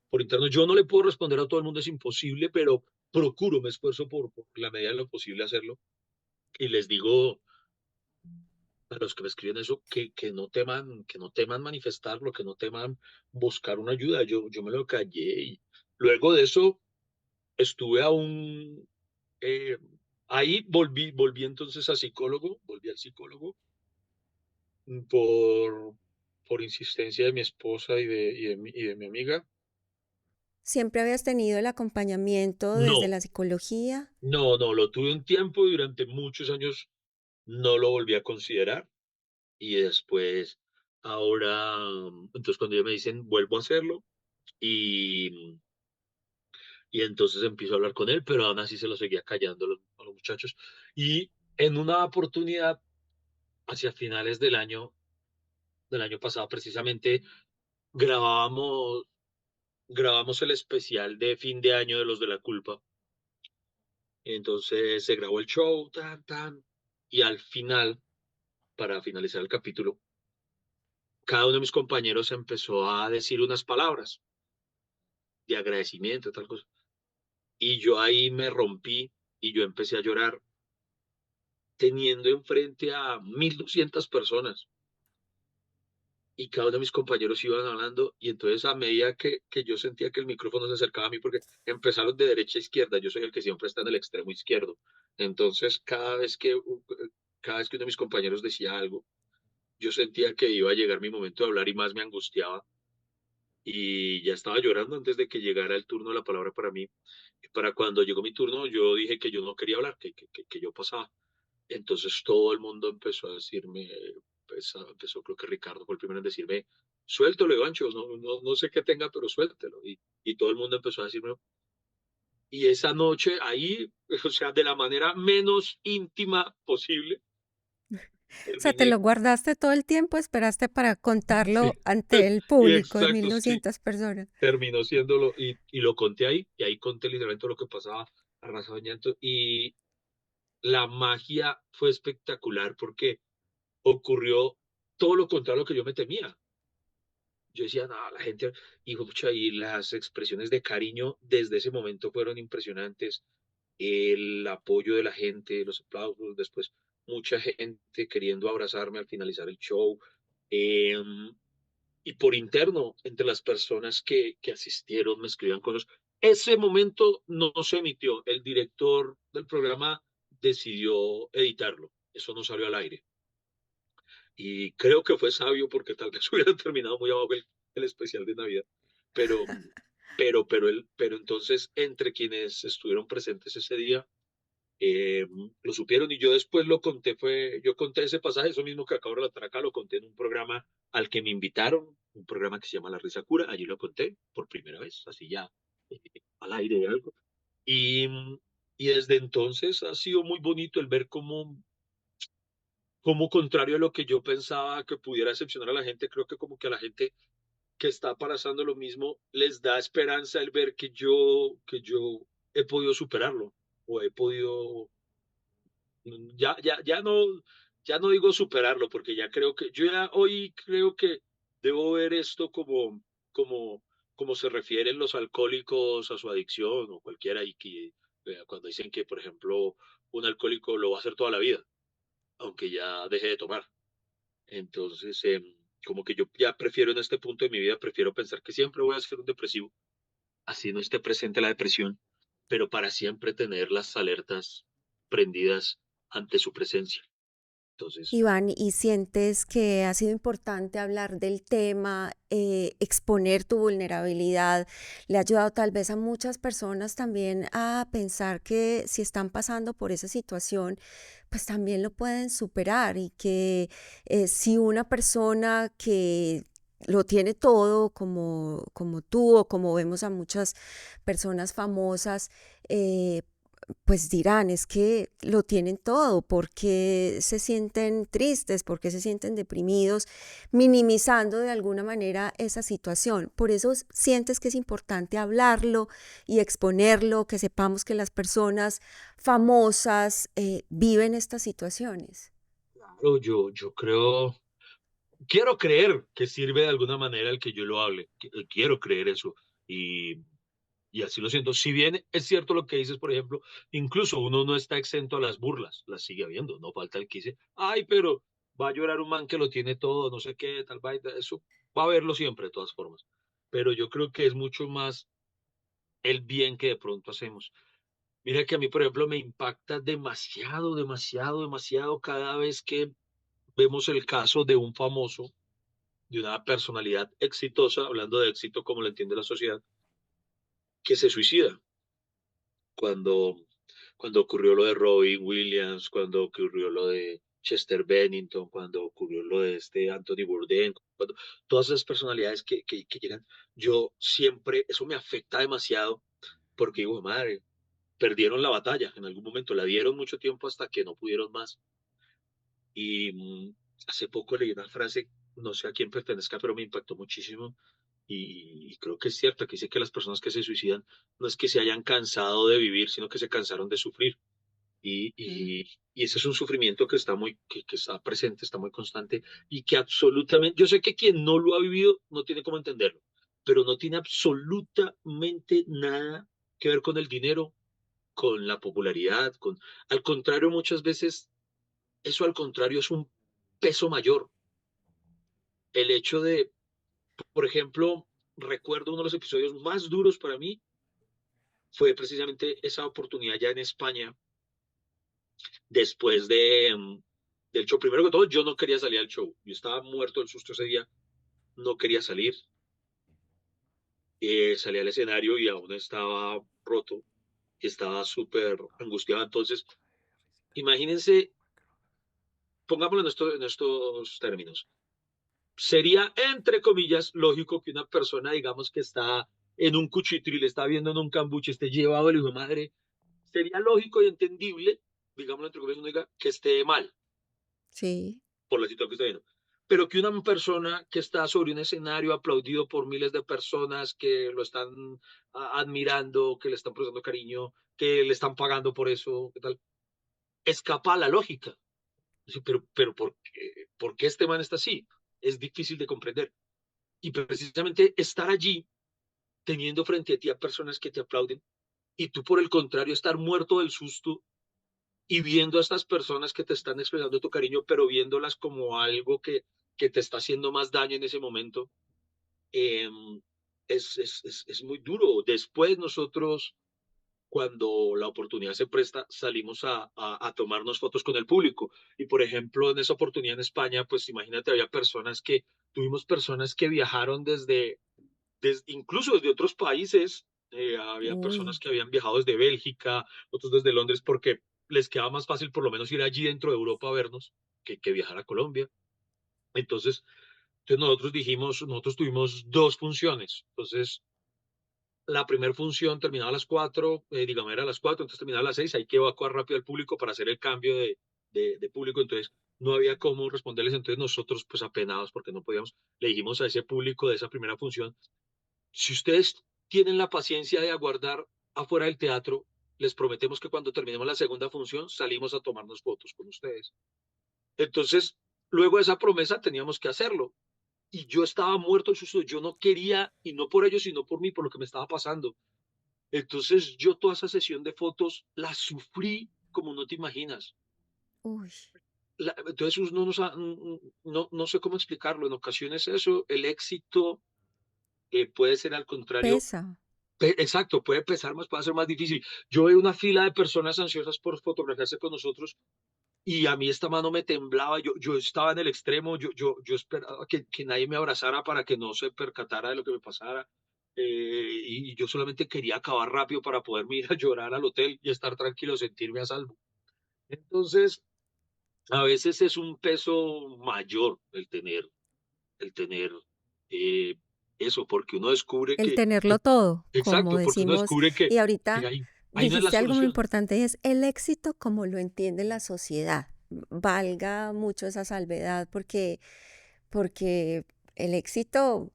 [SPEAKER 3] por interno. Yo no le puedo responder a todo el mundo, es imposible, pero procuro, me esfuerzo por la medida de lo posible hacerlo. Y les digo a los que me escriben eso que no teman manifestarlo, que no teman buscar una ayuda. Yo me lo callé y luego de eso estuve aún, eh, ahí volví entonces a psicólogo, volví al psicólogo por, por insistencia de mi esposa y de mi amiga.
[SPEAKER 2] ¿Siempre habías tenido el acompañamiento desde
[SPEAKER 3] No,
[SPEAKER 2] la psicología?
[SPEAKER 3] no, lo tuve un tiempo y durante muchos años no lo volví a considerar. Y después, ahora, entonces cuando ellos me dicen, vuelvo a hacerlo y, y entonces empiezo a hablar con él, pero aún así se lo seguía callando a los muchachos. Y en una oportunidad, hacia finales del año pasado, precisamente, grabábamos, grabamos el especial de fin de año de los de la culpa. Entonces se grabó el show, y al final, para finalizar el capítulo, cada uno de mis compañeros empezó a decir unas palabras de agradecimiento, tal cosa. Y yo ahí me rompí y yo empecé a llorar teniendo enfrente a 1.200 personas y cada uno de mis compañeros iban hablando y entonces a medida que yo sentía que el micrófono se acercaba a mí porque empezaron de derecha a izquierda, yo soy el que siempre está en el extremo izquierdo, entonces cada vez que uno de mis compañeros decía algo, yo sentía que iba a llegar mi momento de hablar y más me angustiaba y ya estaba llorando antes de que llegara el turno de la palabra para mí. Para cuando llegó mi turno, yo dije que yo no quería hablar, que yo pasaba. Entonces todo el mundo empezó a decirme, empezó, creo que Ricardo fue el primero en decirme, suéltelo, Ivancho, no sé qué tenga, pero suéltelo. Y todo el mundo empezó a decirme, y esa noche ahí, o sea, de la manera menos íntima posible,
[SPEAKER 2] O sea, te lo
[SPEAKER 3] terminé,
[SPEAKER 2] guardaste todo el tiempo, esperaste para contarlo
[SPEAKER 3] sí,
[SPEAKER 2] ante el
[SPEAKER 3] y
[SPEAKER 2] público de mil
[SPEAKER 3] exacto, sí,
[SPEAKER 2] doscientas personas.
[SPEAKER 3] terminó siéndolo, y lo conté ahí, y ahí conté literalmente lo que pasaba, arrasado en llanto, y la magia fue espectacular porque ocurrió todo lo contrario a lo que yo me temía. Yo decía, no, la gente, hijo, pucha, y las expresiones de cariño desde ese momento fueron impresionantes. El apoyo de la gente, los aplausos, después mucha gente queriendo abrazarme al finalizar el show. Eh, y por interno, entre las personas que asistieron, me escribían cosas. Ese momento no se emitió. El director del programa decidió editarlo. Eso no salió al aire. Y creo que fue sabio porque tal vez hubiera terminado muy abajo el especial de Navidad. Pero, pero entonces, entre quienes estuvieron presentes ese día, lo supieron y yo después lo conté, yo conté ese pasaje, eso mismo que acabo de relatar acá, lo conté en un programa al que me invitaron, un programa que se llama La Risa Cura, allí lo conté por primera vez, así ya al aire de algo. Y, y desde entonces ha sido muy bonito el ver como contrario a lo que yo pensaba que pudiera decepcionar a la gente, creo que como que a la gente que está pasando lo mismo les da esperanza el ver que yo he podido superarlo o he podido, ya no digo superarlo porque ya creo que, yo ya hoy creo que debo ver esto como, como se refieren los alcohólicos a su adicción o cualquiera y que cuando dicen que, por ejemplo, un alcohólico lo va a hacer toda la vida, aunque ya deje de tomar. Entonces, Como que yo ya prefiero en este punto de mi vida, prefiero pensar que siempre voy a ser un depresivo, así no esté presente la depresión, pero para siempre tener las alertas prendidas ante su presencia. Entonces,
[SPEAKER 2] Iván, ¿y sientes que ha sido importante hablar del tema, exponer tu vulnerabilidad? ¿Le ha ayudado tal vez a muchas personas también a pensar que si están pasando por esa situación, pues también lo pueden superar y que si una persona que lo tiene todo como tú o como vemos a muchas personas famosas, pues dirán, es que lo tienen todo, ¿por qué se sienten tristes? ¿Por qué se sienten deprimidos? Minimizando de alguna manera esa situación. Por eso sientes que es importante hablarlo y exponerlo, que sepamos que las personas famosas viven estas situaciones.
[SPEAKER 3] claro, yo creo, quiero creer que sirve de alguna manera el que yo lo hable, quiero creer eso. Y Y así lo siento. Si bien es cierto lo que dices, por ejemplo, incluso uno no está exento a las burlas, las sigue habiendo. No falta el que dice, ay, pero va a llorar un man que lo tiene todo, no sé qué, tal vaina. Eso va a haberlo siempre, de todas formas. Pero yo creo que es mucho más el bien que de pronto hacemos. Mira que a mí, por ejemplo, me impacta demasiado, demasiado, demasiado cada vez que vemos el caso de un famoso, de una personalidad exitosa, hablando de éxito como lo entiende la sociedad, que se suicida. Cuando cuando ocurrió lo de Robin Williams, cuando ocurrió lo de Chester Bennington, cuando ocurrió lo de este Anthony Bourdain, cuando, todas esas personalidades que llegan, yo siempre, eso me afecta demasiado porque digo, madre, perdieron la batalla en algún momento, la dieron mucho tiempo hasta que no pudieron más. Y hace poco leí una frase, no sé a quién pertenezca, pero me impactó muchísimo y creo que es cierto, que dice que las personas que se suicidan no es que se hayan cansado de vivir, sino que se cansaron de sufrir. Y ese es un sufrimiento que está que está presente, está muy constante y que absolutamente, yo sé que quien no lo ha vivido no tiene cómo entenderlo, pero no tiene absolutamente nada que ver con el dinero, con la popularidad, al contrario, muchas veces eso al contrario es un peso mayor. El hecho de, por ejemplo, recuerdo uno de los episodios más duros para mí fue precisamente esa oportunidad ya en España después del show. Primero que todo, yo no quería salir al show. Yo estaba muerto del susto ese día, no quería salir. Salí al escenario y aún estaba roto, estaba súper angustiado. Entonces, imagínense, pongámoslo en estos términos. Sería, entre comillas, lógico que una persona, digamos, que está en un cuchito y le está viendo en un cambuche, esté llevado el hijo de madre, sería lógico y entendible, digámoslo entre comillas, uno diga, que esté mal
[SPEAKER 2] Sí.
[SPEAKER 3] por la situación que está viendo. Pero que una persona que está sobre un escenario aplaudido por miles de personas que lo están admirando, que le están prestando cariño, que le están pagando por eso, ¿qué tal? Escapa a la lógica. Sí, pero ¿por qué este man está así? Es difícil de comprender. Y precisamente estar allí, teniendo frente a ti a personas que te aplauden, y tú por el contrario estar muerto del susto y viendo a estas personas que te están expresando tu cariño, pero viéndolas como algo que te está haciendo más daño en ese momento, eh, es muy duro. Después nosotros, cuando la oportunidad se presta, salimos a tomarnos fotos con el público. Y por ejemplo, en esa oportunidad en España, pues imagínate, tuvimos personas que viajaron incluso desde otros países. Había personas
[SPEAKER 2] Uy.
[SPEAKER 3] que habían viajado desde Bélgica, otros desde Londres, porque les quedaba más fácil por lo menos ir allí dentro de Europa a vernos que viajar a Colombia. Entonces, nosotros dijimos, nosotros tuvimos dos funciones. Entonces, la primera función terminaba a las 4, digamos, era a las 4, entonces terminaba a las 6, hay que evacuar rápido al público para hacer el cambio de público, entonces no había cómo responderles, entonces nosotros, pues apenados porque no podíamos, le dijimos a ese público de esa primera función, si ustedes tienen la paciencia de aguardar afuera del teatro, les prometemos que cuando terminemos la segunda función salimos a tomarnos fotos con ustedes. Entonces, luego de esa promesa teníamos que hacerlo. Y yo estaba muerto de susto, yo no quería, y no por ellos, sino por mí, por lo que me estaba pasando. Entonces, yo toda esa sesión de fotos la sufrí como no te imaginas.
[SPEAKER 2] Uy.
[SPEAKER 3] entonces uno no sé cómo explicarlo. En ocasiones eso, el éxito puede ser al contrario.
[SPEAKER 2] Pesa.
[SPEAKER 3] Exacto, puede pesar más, puede ser más difícil. Yo veo una fila de personas ansiosas por fotografiarse con nosotros y a mí esta mano me temblaba, yo estaba en el extremo, yo esperaba que nadie me abrazara para que no se percatara de lo que me pasara. Y yo solamente quería acabar rápido para poderme ir a llorar al hotel y estar tranquilo, sentirme a salvo. Entonces, a veces es un peso mayor el tener eh, eso, porque uno descubre
[SPEAKER 2] El
[SPEAKER 3] que,
[SPEAKER 2] tenerlo todo, como
[SPEAKER 3] exacto, porque uno
[SPEAKER 2] decimos.
[SPEAKER 3] descubre
[SPEAKER 2] Y
[SPEAKER 3] que
[SPEAKER 2] ahorita
[SPEAKER 3] ahí no es la
[SPEAKER 2] dijiste algo muy
[SPEAKER 3] solución.
[SPEAKER 2] importante y es el éxito como lo entiende la sociedad. Valga mucho esa salvedad porque el éxito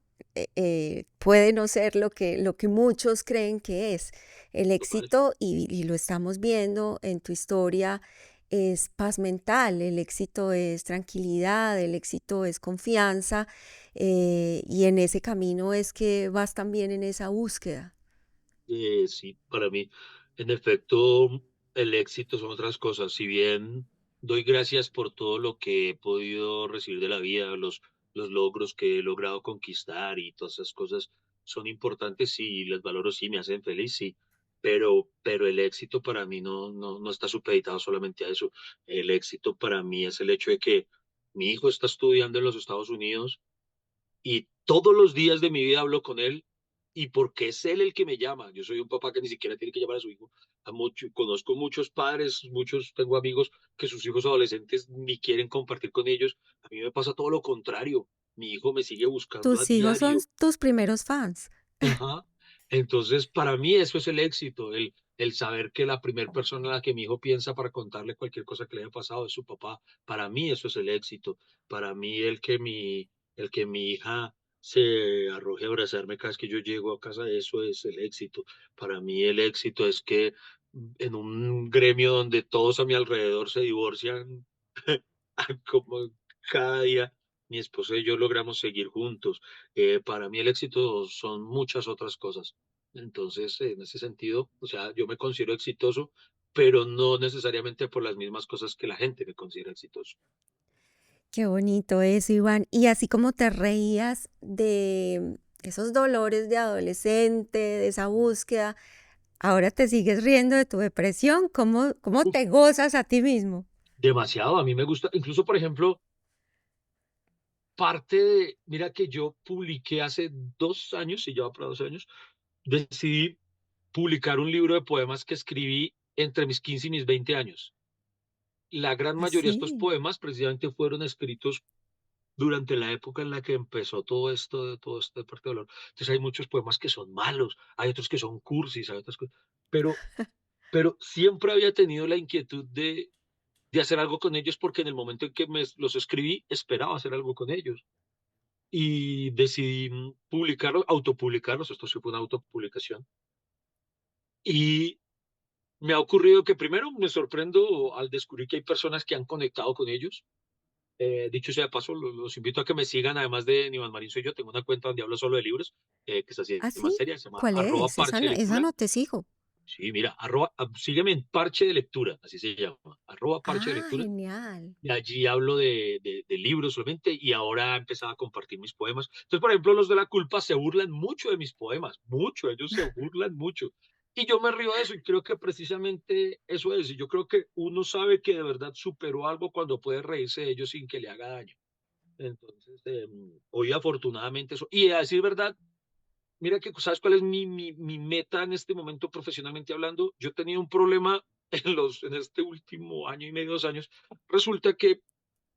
[SPEAKER 2] puede no ser lo que muchos creen que es. El
[SPEAKER 3] Total.
[SPEAKER 2] éxito, y lo estamos viendo en tu historia, es paz mental, el éxito es tranquilidad, el éxito es confianza, y en ese camino es que vas también en esa búsqueda.
[SPEAKER 3] Sí, para mí, en efecto, el éxito son otras cosas. Si bien doy gracias por todo lo que he podido recibir de la vida, los logros que he logrado conquistar y todas esas cosas son importantes, sí, les valoro, sí, me hacen feliz, sí. Pero el éxito para mí no está supeditado solamente a eso. El éxito para mí es el hecho de que mi hijo está estudiando en los Estados Unidos y todos los días de mi vida hablo con él y porque es él el que me llama. Yo soy un papá que ni siquiera tiene que llamar a su hijo. Conozco muchos padres, tengo amigos que sus hijos adolescentes ni quieren compartir con ellos. A mí me pasa todo lo contrario. Mi hijo me sigue buscando a
[SPEAKER 2] Tus hijos son
[SPEAKER 3] diario.
[SPEAKER 2] tus primeros fans.
[SPEAKER 3] Ajá. Entonces, para mí eso es el éxito, el saber que la primera persona a la que mi hijo piensa para contarle cualquier cosa que le haya pasado es su papá. Para mí eso es el éxito. Para mí el que mi hija se arroje a abrazarme cada vez que yo llego a casa, eso es el éxito. Para mí el éxito es que en un gremio donde todos a mi alrededor se divorcian, como cada día, mi esposa y yo logramos seguir juntos. Para mí el éxito son muchas otras cosas. Entonces, en ese sentido, o sea, yo me considero exitoso, pero no necesariamente por las mismas cosas que la gente me considera exitoso.
[SPEAKER 2] Qué bonito eso, Iván. Y así como te reías de esos dolores de adolescente, de esa búsqueda, ahora te sigues riendo de tu depresión. ¿Cómo
[SPEAKER 3] Uf,
[SPEAKER 2] te gozas a ti mismo?
[SPEAKER 3] demasiado, a mí me gusta, incluso por ejemplo, mira que yo publiqué hace 2 años, y ya va para 2 años, decidí publicar un libro de poemas que escribí entre mis 15 y mis 20 años. La gran mayoría de estos
[SPEAKER 2] Así.
[SPEAKER 3] poemas precisamente fueron escritos durante la época en la que empezó todo esto de parte de dolor. Entonces hay muchos poemas que son malos, hay otros que son cursis, hay otras cosas, pero siempre había tenido la inquietud de hacer algo con ellos porque en el momento en que los escribí esperaba hacer algo con ellos y decidí publicarlos, autopublicarlos, esto sí fue una autopublicación y me ha ocurrido que primero me sorprendo al descubrir que hay personas que han conectado con ellos. Dicho sea de paso, los invito a que me sigan, además de Iván Marín soy yo, tengo una cuenta donde hablo solo de libros, que es así más
[SPEAKER 2] ¿Así?
[SPEAKER 3] seria, se llama
[SPEAKER 2] ¿Cuál
[SPEAKER 3] arroba
[SPEAKER 2] es?
[SPEAKER 3] parche de
[SPEAKER 2] Esa
[SPEAKER 3] lectura.
[SPEAKER 2] no te sigo.
[SPEAKER 3] Sí, mira, sígueme en parche de lectura, así se llama, arroba parche de
[SPEAKER 2] Ah,
[SPEAKER 3] lectura.
[SPEAKER 2] genial.
[SPEAKER 3] Y allí hablo de libros solamente y ahora he empezado a compartir mis poemas. Entonces, por ejemplo, los de la culpa se burlan mucho de mis poemas, mucho, ellos se burlan mucho. Y yo me río de eso y creo que precisamente eso es. Y yo creo que uno sabe que de verdad superó algo cuando puede reírse de ellos sin que le haga daño. Entonces, hoy afortunadamente eso. Y a decir verdad, mira que, ¿sabes cuál es mi meta en este momento profesionalmente hablando? Yo he tenido un problema en este último año y medio, 2 años. Resulta que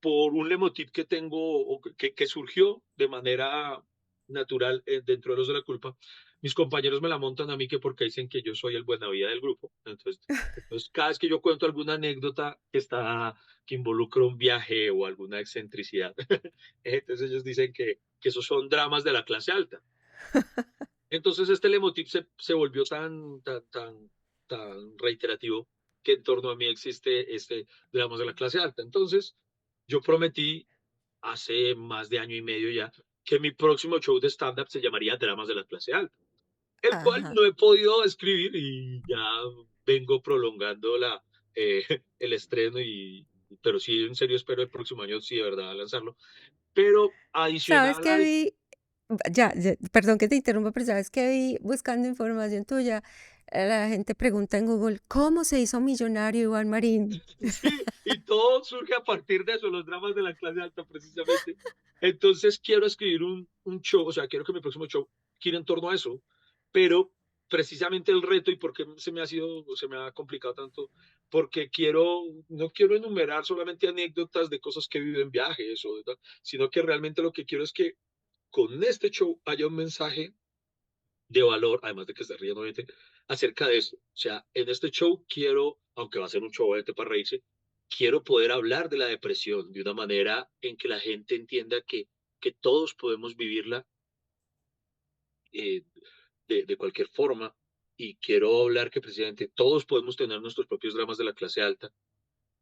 [SPEAKER 3] por un lemotif que tengo o que surgió de manera natural dentro de los de la culpa, mis compañeros me la montan a mí que porque dicen que yo soy el buena vida del grupo. Entonces, cada vez que yo cuento alguna anécdota que involucra un viaje o alguna excentricidad, entonces ellos dicen que esos son dramas de la clase alta. Entonces este lemotif se volvió tan reiterativo que en torno a mí existe este dramas de la clase alta. Entonces yo prometí hace más de año y medio ya que mi próximo show de stand-up se llamaría Dramas de la clase alta, el cual
[SPEAKER 2] Ajá.
[SPEAKER 3] no he podido escribir y ya vengo prolongando el estreno pero sí, en serio espero el próximo año, sí, de verdad, lanzarlo. Pero
[SPEAKER 2] ¿Sabes
[SPEAKER 3] adicional
[SPEAKER 2] qué
[SPEAKER 3] a eso,
[SPEAKER 2] vi? Perdón que te interrumpa, pero ¿sabes qué vi buscando información tuya? La gente pregunta en Google, ¿cómo se hizo millonario Iván Marín?
[SPEAKER 3] sí, y todo surge a partir de eso, los dramas de la clase alta, precisamente. Entonces quiero escribir un show, o sea, quiero que mi próximo show gire en torno a eso, pero precisamente el reto y por qué se me ha complicado tanto, porque no quiero enumerar solamente anécdotas de cosas que he vivido en viajes, sino que realmente lo que quiero es que con este show haya un mensaje de valor, además de que se ríen obviamente, acerca de esto. O sea, en este show quiero, aunque va a ser un show obviamente para reírse, quiero poder hablar de la depresión de una manera en que la gente entienda que todos podemos vivirla eh, de cualquier forma. Y quiero hablar que precisamente todos podemos tener nuestros propios dramas de la clase alta,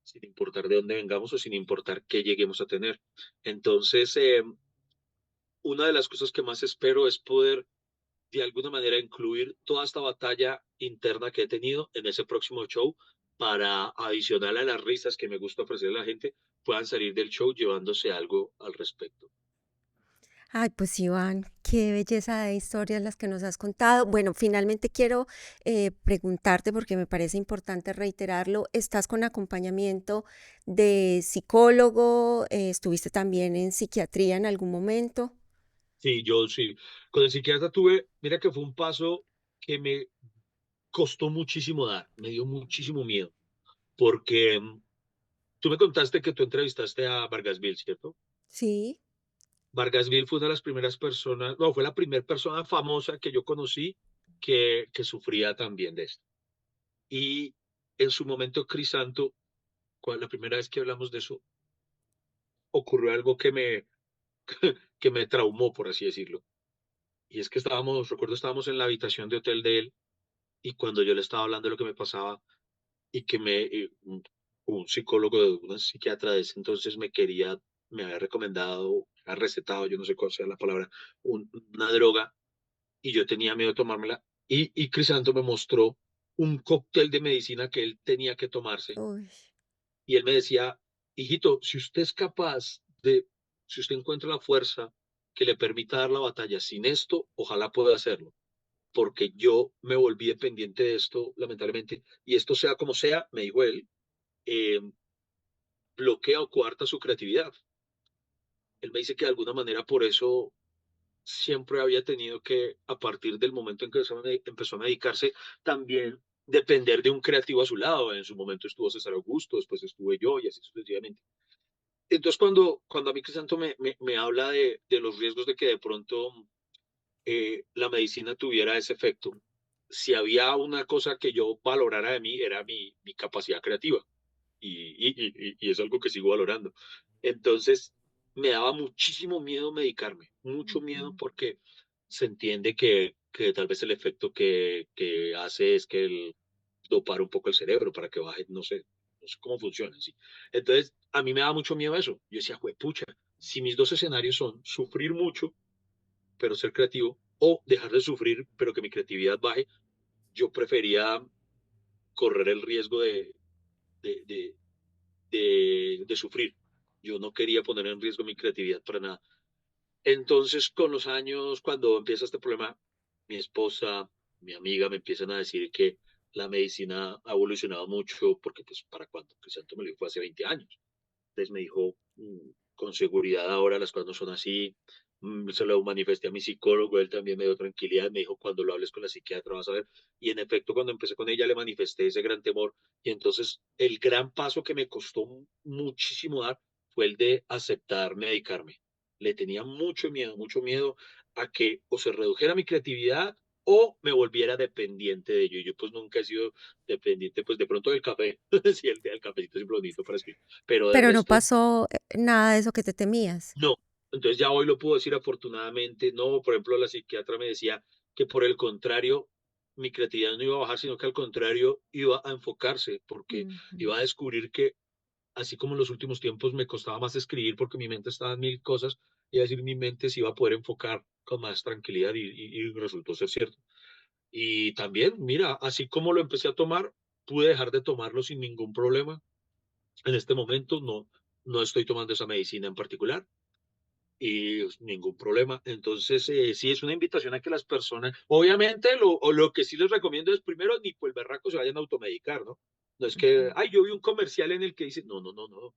[SPEAKER 3] sin importar de dónde vengamos o sin importar qué lleguemos a tener. Entonces, una de las cosas que más espero es poder de alguna manera incluir toda esta batalla interna que he tenido en ese próximo show para, adicional a las risas que me gusta ofrecer a la gente, puedan salir del show llevándose algo al respecto.
[SPEAKER 2] Ay, pues Iván, qué belleza de historias las que nos has contado. Bueno, finalmente quiero preguntarte, porque me parece importante reiterarlo, ¿estás con acompañamiento de psicólogo? ¿Estuviste también en psiquiatría en algún momento?
[SPEAKER 3] Sí, yo sí. Con el psiquiatra tuve, mira que fue un paso que me costó muchísimo dar, me dio muchísimo miedo, porque tú me contaste que tú entrevistaste a Vargasville, ¿cierto?
[SPEAKER 2] Sí.
[SPEAKER 3] Vargasville fue una de las primeras personas, no, fue la primera persona famosa que yo conocí que sufría también de esto. Y en su momento, Crisanto, la primera vez que hablamos de eso, ocurrió algo que me traumó, por así decirlo. Y es que recuerdo, estábamos en la habitación de hotel de él, y cuando yo le estaba hablando de lo que me pasaba, y que un psicólogo, una psiquiatra de ese entonces me había recomendado, ha recetado, yo no sé cuál sea la palabra, una droga, y yo tenía miedo de tomármela, y Crisanto me mostró un cóctel de medicina que él tenía que tomarse.
[SPEAKER 2] Uy,
[SPEAKER 3] Y él me decía, hijito, si usted es capaz si usted encuentra la fuerza que le permita dar la batalla sin esto, ojalá pueda hacerlo, porque yo me volví dependiente de esto, lamentablemente, y esto sea como sea, me dijo él, eh, bloquea o coarta su creatividad. Él me dice que de alguna manera por eso siempre había tenido que, a partir del momento en que empezó a medicarse, también depender de un creativo a su lado. En su momento estuvo César Augusto, después estuve yo y así sucesivamente. Entonces, cuando a mí Crisanto me habla de los riesgos de que de pronto la medicina tuviera ese efecto, si había una cosa que yo valorara de mí, era mi capacidad creativa. Y es algo que sigo valorando. Entonces, me daba muchísimo miedo medicarme, mucho miedo
[SPEAKER 2] ujú.
[SPEAKER 3] porque se entiende que tal vez el efecto que hace es que dopar un poco el cerebro para que baje, no sé cómo funciona, ¿sí? Entonces, a mí me da mucho miedo eso. Yo decía, pucha, si mis dos escenarios son sufrir mucho, pero ser creativo, o dejar de sufrir, pero que mi creatividad baje, yo prefería correr el riesgo de, de, de sufrir. Yo no quería poner en riesgo mi creatividad para nada. Entonces, con los años, cuando empieza este problema, mi esposa, mi amiga me empiezan a decir que la medicina ha evolucionado mucho, porque pues para cuando Crisanto me lo dijo fue hace 20 años. Entonces me dijo, con seguridad ahora las cosas no son así. Se lo manifesté a mi psicólogo, él también me dio tranquilidad, me dijo, cuando lo hables con la psiquiatra vas a ver. Y en efecto, cuando empecé con ella le manifesté ese gran temor. Y entonces el gran paso que me costó muchísimo dar fue el de aceptar medicarme. Le tenía mucho miedo a que o se redujera mi creatividad o me volviera dependiente de ello. Y yo pues nunca he sido dependiente, pues de pronto del café, sí, el cafecito es bonito para escribir, pero de
[SPEAKER 2] Pero no
[SPEAKER 3] resto,
[SPEAKER 2] pasó nada de eso que te temías.
[SPEAKER 3] no. Entonces ya hoy lo puedo decir afortunadamente, no, por ejemplo, la psiquiatra me decía que por el contrario, mi creatividad no iba a bajar, sino que al contrario iba a enfocarse, porque
[SPEAKER 2] Ujú.
[SPEAKER 3] iba a descubrir que así como en los últimos tiempos me costaba más escribir porque mi mente estaba en mil cosas, iba a decir mi mente se iba a poder enfocar con más tranquilidad y resultó ser cierto. Y también, mira, así como lo empecé a tomar, pude dejar de tomarlo sin ningún problema. En este momento no estoy tomando esa medicina en particular y ningún problema. Entonces, sí es una invitación a que las personas, obviamente, lo que sí les recomiendo es primero, ni por el berraco se vayan a automedicar, ¿no? No es que,
[SPEAKER 2] Ujú.
[SPEAKER 3] ay, yo vi un comercial en el que dice, no, no, no, no.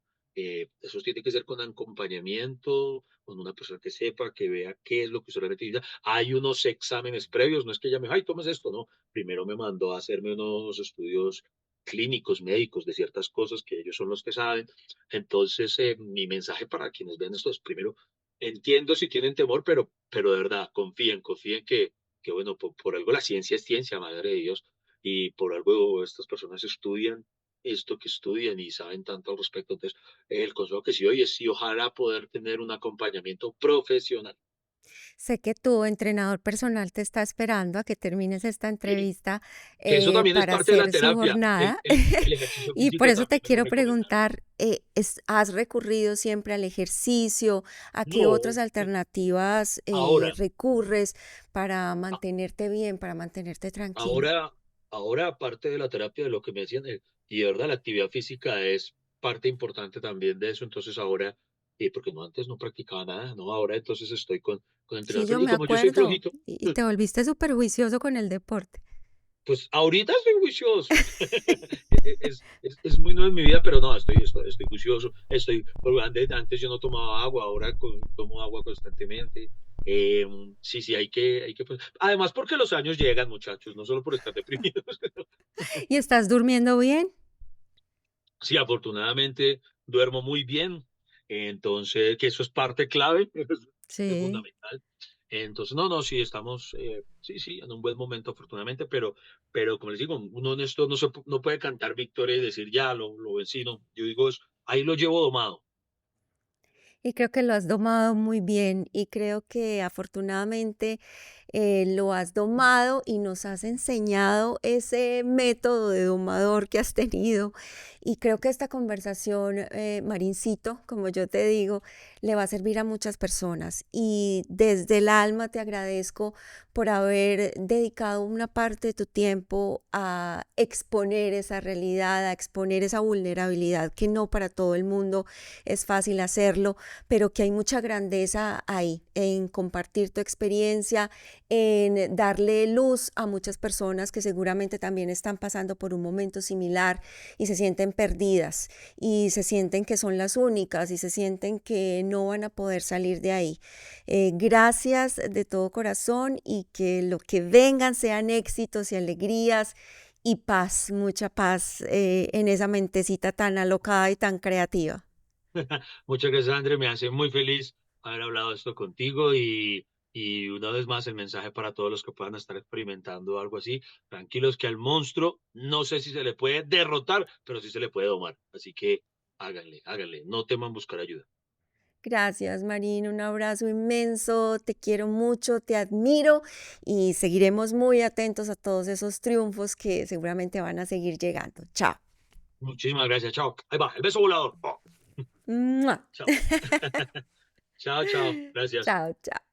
[SPEAKER 3] Eso tiene que ser con acompañamiento, con una persona que sepa, que vea qué es lo que usted realmente necesita. Hay unos exámenes previos, no es que ella me dijo, ay, tomes esto, no. Primero me mandó a hacerme unos estudios clínicos, médicos, de ciertas cosas que ellos son los que saben. Entonces, mi mensaje para quienes ven esto es primero, entiendo si tienen temor, pero de verdad, confíen que bueno, por algo la ciencia es ciencia, madre de Dios, y por algo estas personas estudian esto que estudian y saben tanto al respecto. Entonces, el consejo que sí doy es sí, ojalá poder tener un acompañamiento profesional.
[SPEAKER 2] Sé que tu entrenador personal te está esperando a que termines esta
[SPEAKER 3] Sí,
[SPEAKER 2] entrevista
[SPEAKER 3] que eso también es
[SPEAKER 2] para
[SPEAKER 3] parte de la
[SPEAKER 2] hacer su
[SPEAKER 3] terapia.
[SPEAKER 2] jornada.
[SPEAKER 3] El ejercicio
[SPEAKER 2] Y por
[SPEAKER 3] físico
[SPEAKER 2] eso te
[SPEAKER 3] también me lo
[SPEAKER 2] quiero
[SPEAKER 3] recomiendan.
[SPEAKER 2] preguntar, ¿has recurrido siempre al ejercicio? ¿A qué otras
[SPEAKER 3] No,
[SPEAKER 2] alternativas
[SPEAKER 3] ahora,
[SPEAKER 2] recurres para mantenerte bien, para mantenerte tranquilo?
[SPEAKER 3] Ahora, ahora, aparte de la terapia, de lo que me decían, y de verdad la actividad física es parte importante también de eso, entonces ahora, porque no antes no practicaba nada, ¿no? Ahora entonces estoy con
[SPEAKER 2] Sí,
[SPEAKER 3] entrenador,
[SPEAKER 2] yo
[SPEAKER 3] y
[SPEAKER 2] me
[SPEAKER 3] como yo soy
[SPEAKER 2] acuerdo.
[SPEAKER 3] flojito,
[SPEAKER 2] Y te volviste súper juicioso con el deporte.
[SPEAKER 3] pues ahorita estoy juicioso. Es muy nuevo en mi vida, pero no, estoy juicioso. Antes yo no tomaba agua, ahora tomo agua constantemente. Sí, sí, pues, además, porque los años llegan, muchachos, no solo por estar deprimidos.
[SPEAKER 2] ¿Y estás durmiendo bien?
[SPEAKER 3] Sí, afortunadamente duermo muy bien, entonces, que eso es parte clave, es
[SPEAKER 2] Sí.
[SPEAKER 3] fundamental. Entonces, no, sí, estamos, sí, en un buen momento, afortunadamente, pero como les digo, uno en esto no puede cantar victoria y decir, ya, lo vencí, no. Yo digo, ahí lo llevo domado.
[SPEAKER 2] Y creo que lo has domado muy bien y creo que afortunadamente lo has domado y nos has enseñado ese método de domador que has tenido. Y creo que esta conversación, Marincito, como yo te digo, le va a servir a muchas personas. Y desde el alma te agradezco por haber dedicado una parte de tu tiempo a exponer esa realidad, a exponer esa vulnerabilidad que no para todo el mundo es fácil hacerlo, pero que hay mucha grandeza ahí, en compartir tu experiencia, en darle luz a muchas personas que seguramente también están pasando por un momento similar y se sienten perdidas y se sienten que son las únicas y se sienten que no van a poder salir de ahí. Gracias de todo corazón y que lo que vengan sean éxitos y alegrías y paz, mucha paz en esa mentecita tan alocada y tan creativa.
[SPEAKER 3] Muchas gracias, André, me hace muy feliz haber hablado esto contigo y una vez más el mensaje para todos los que puedan estar experimentando algo así, tranquilos que al monstruo no sé si se le puede derrotar, pero sí se le puede domar. Así que háganle, no teman buscar ayuda.
[SPEAKER 2] Gracias, Marín. Un abrazo inmenso. Te quiero mucho, te admiro y seguiremos muy atentos a todos esos triunfos que seguramente van a seguir llegando. Chao.
[SPEAKER 3] Muchísimas gracias, chao. Ahí va, el beso volador. Oh,
[SPEAKER 2] ¡Mua!
[SPEAKER 3] chao, chao, gracias.
[SPEAKER 2] Chao, chao.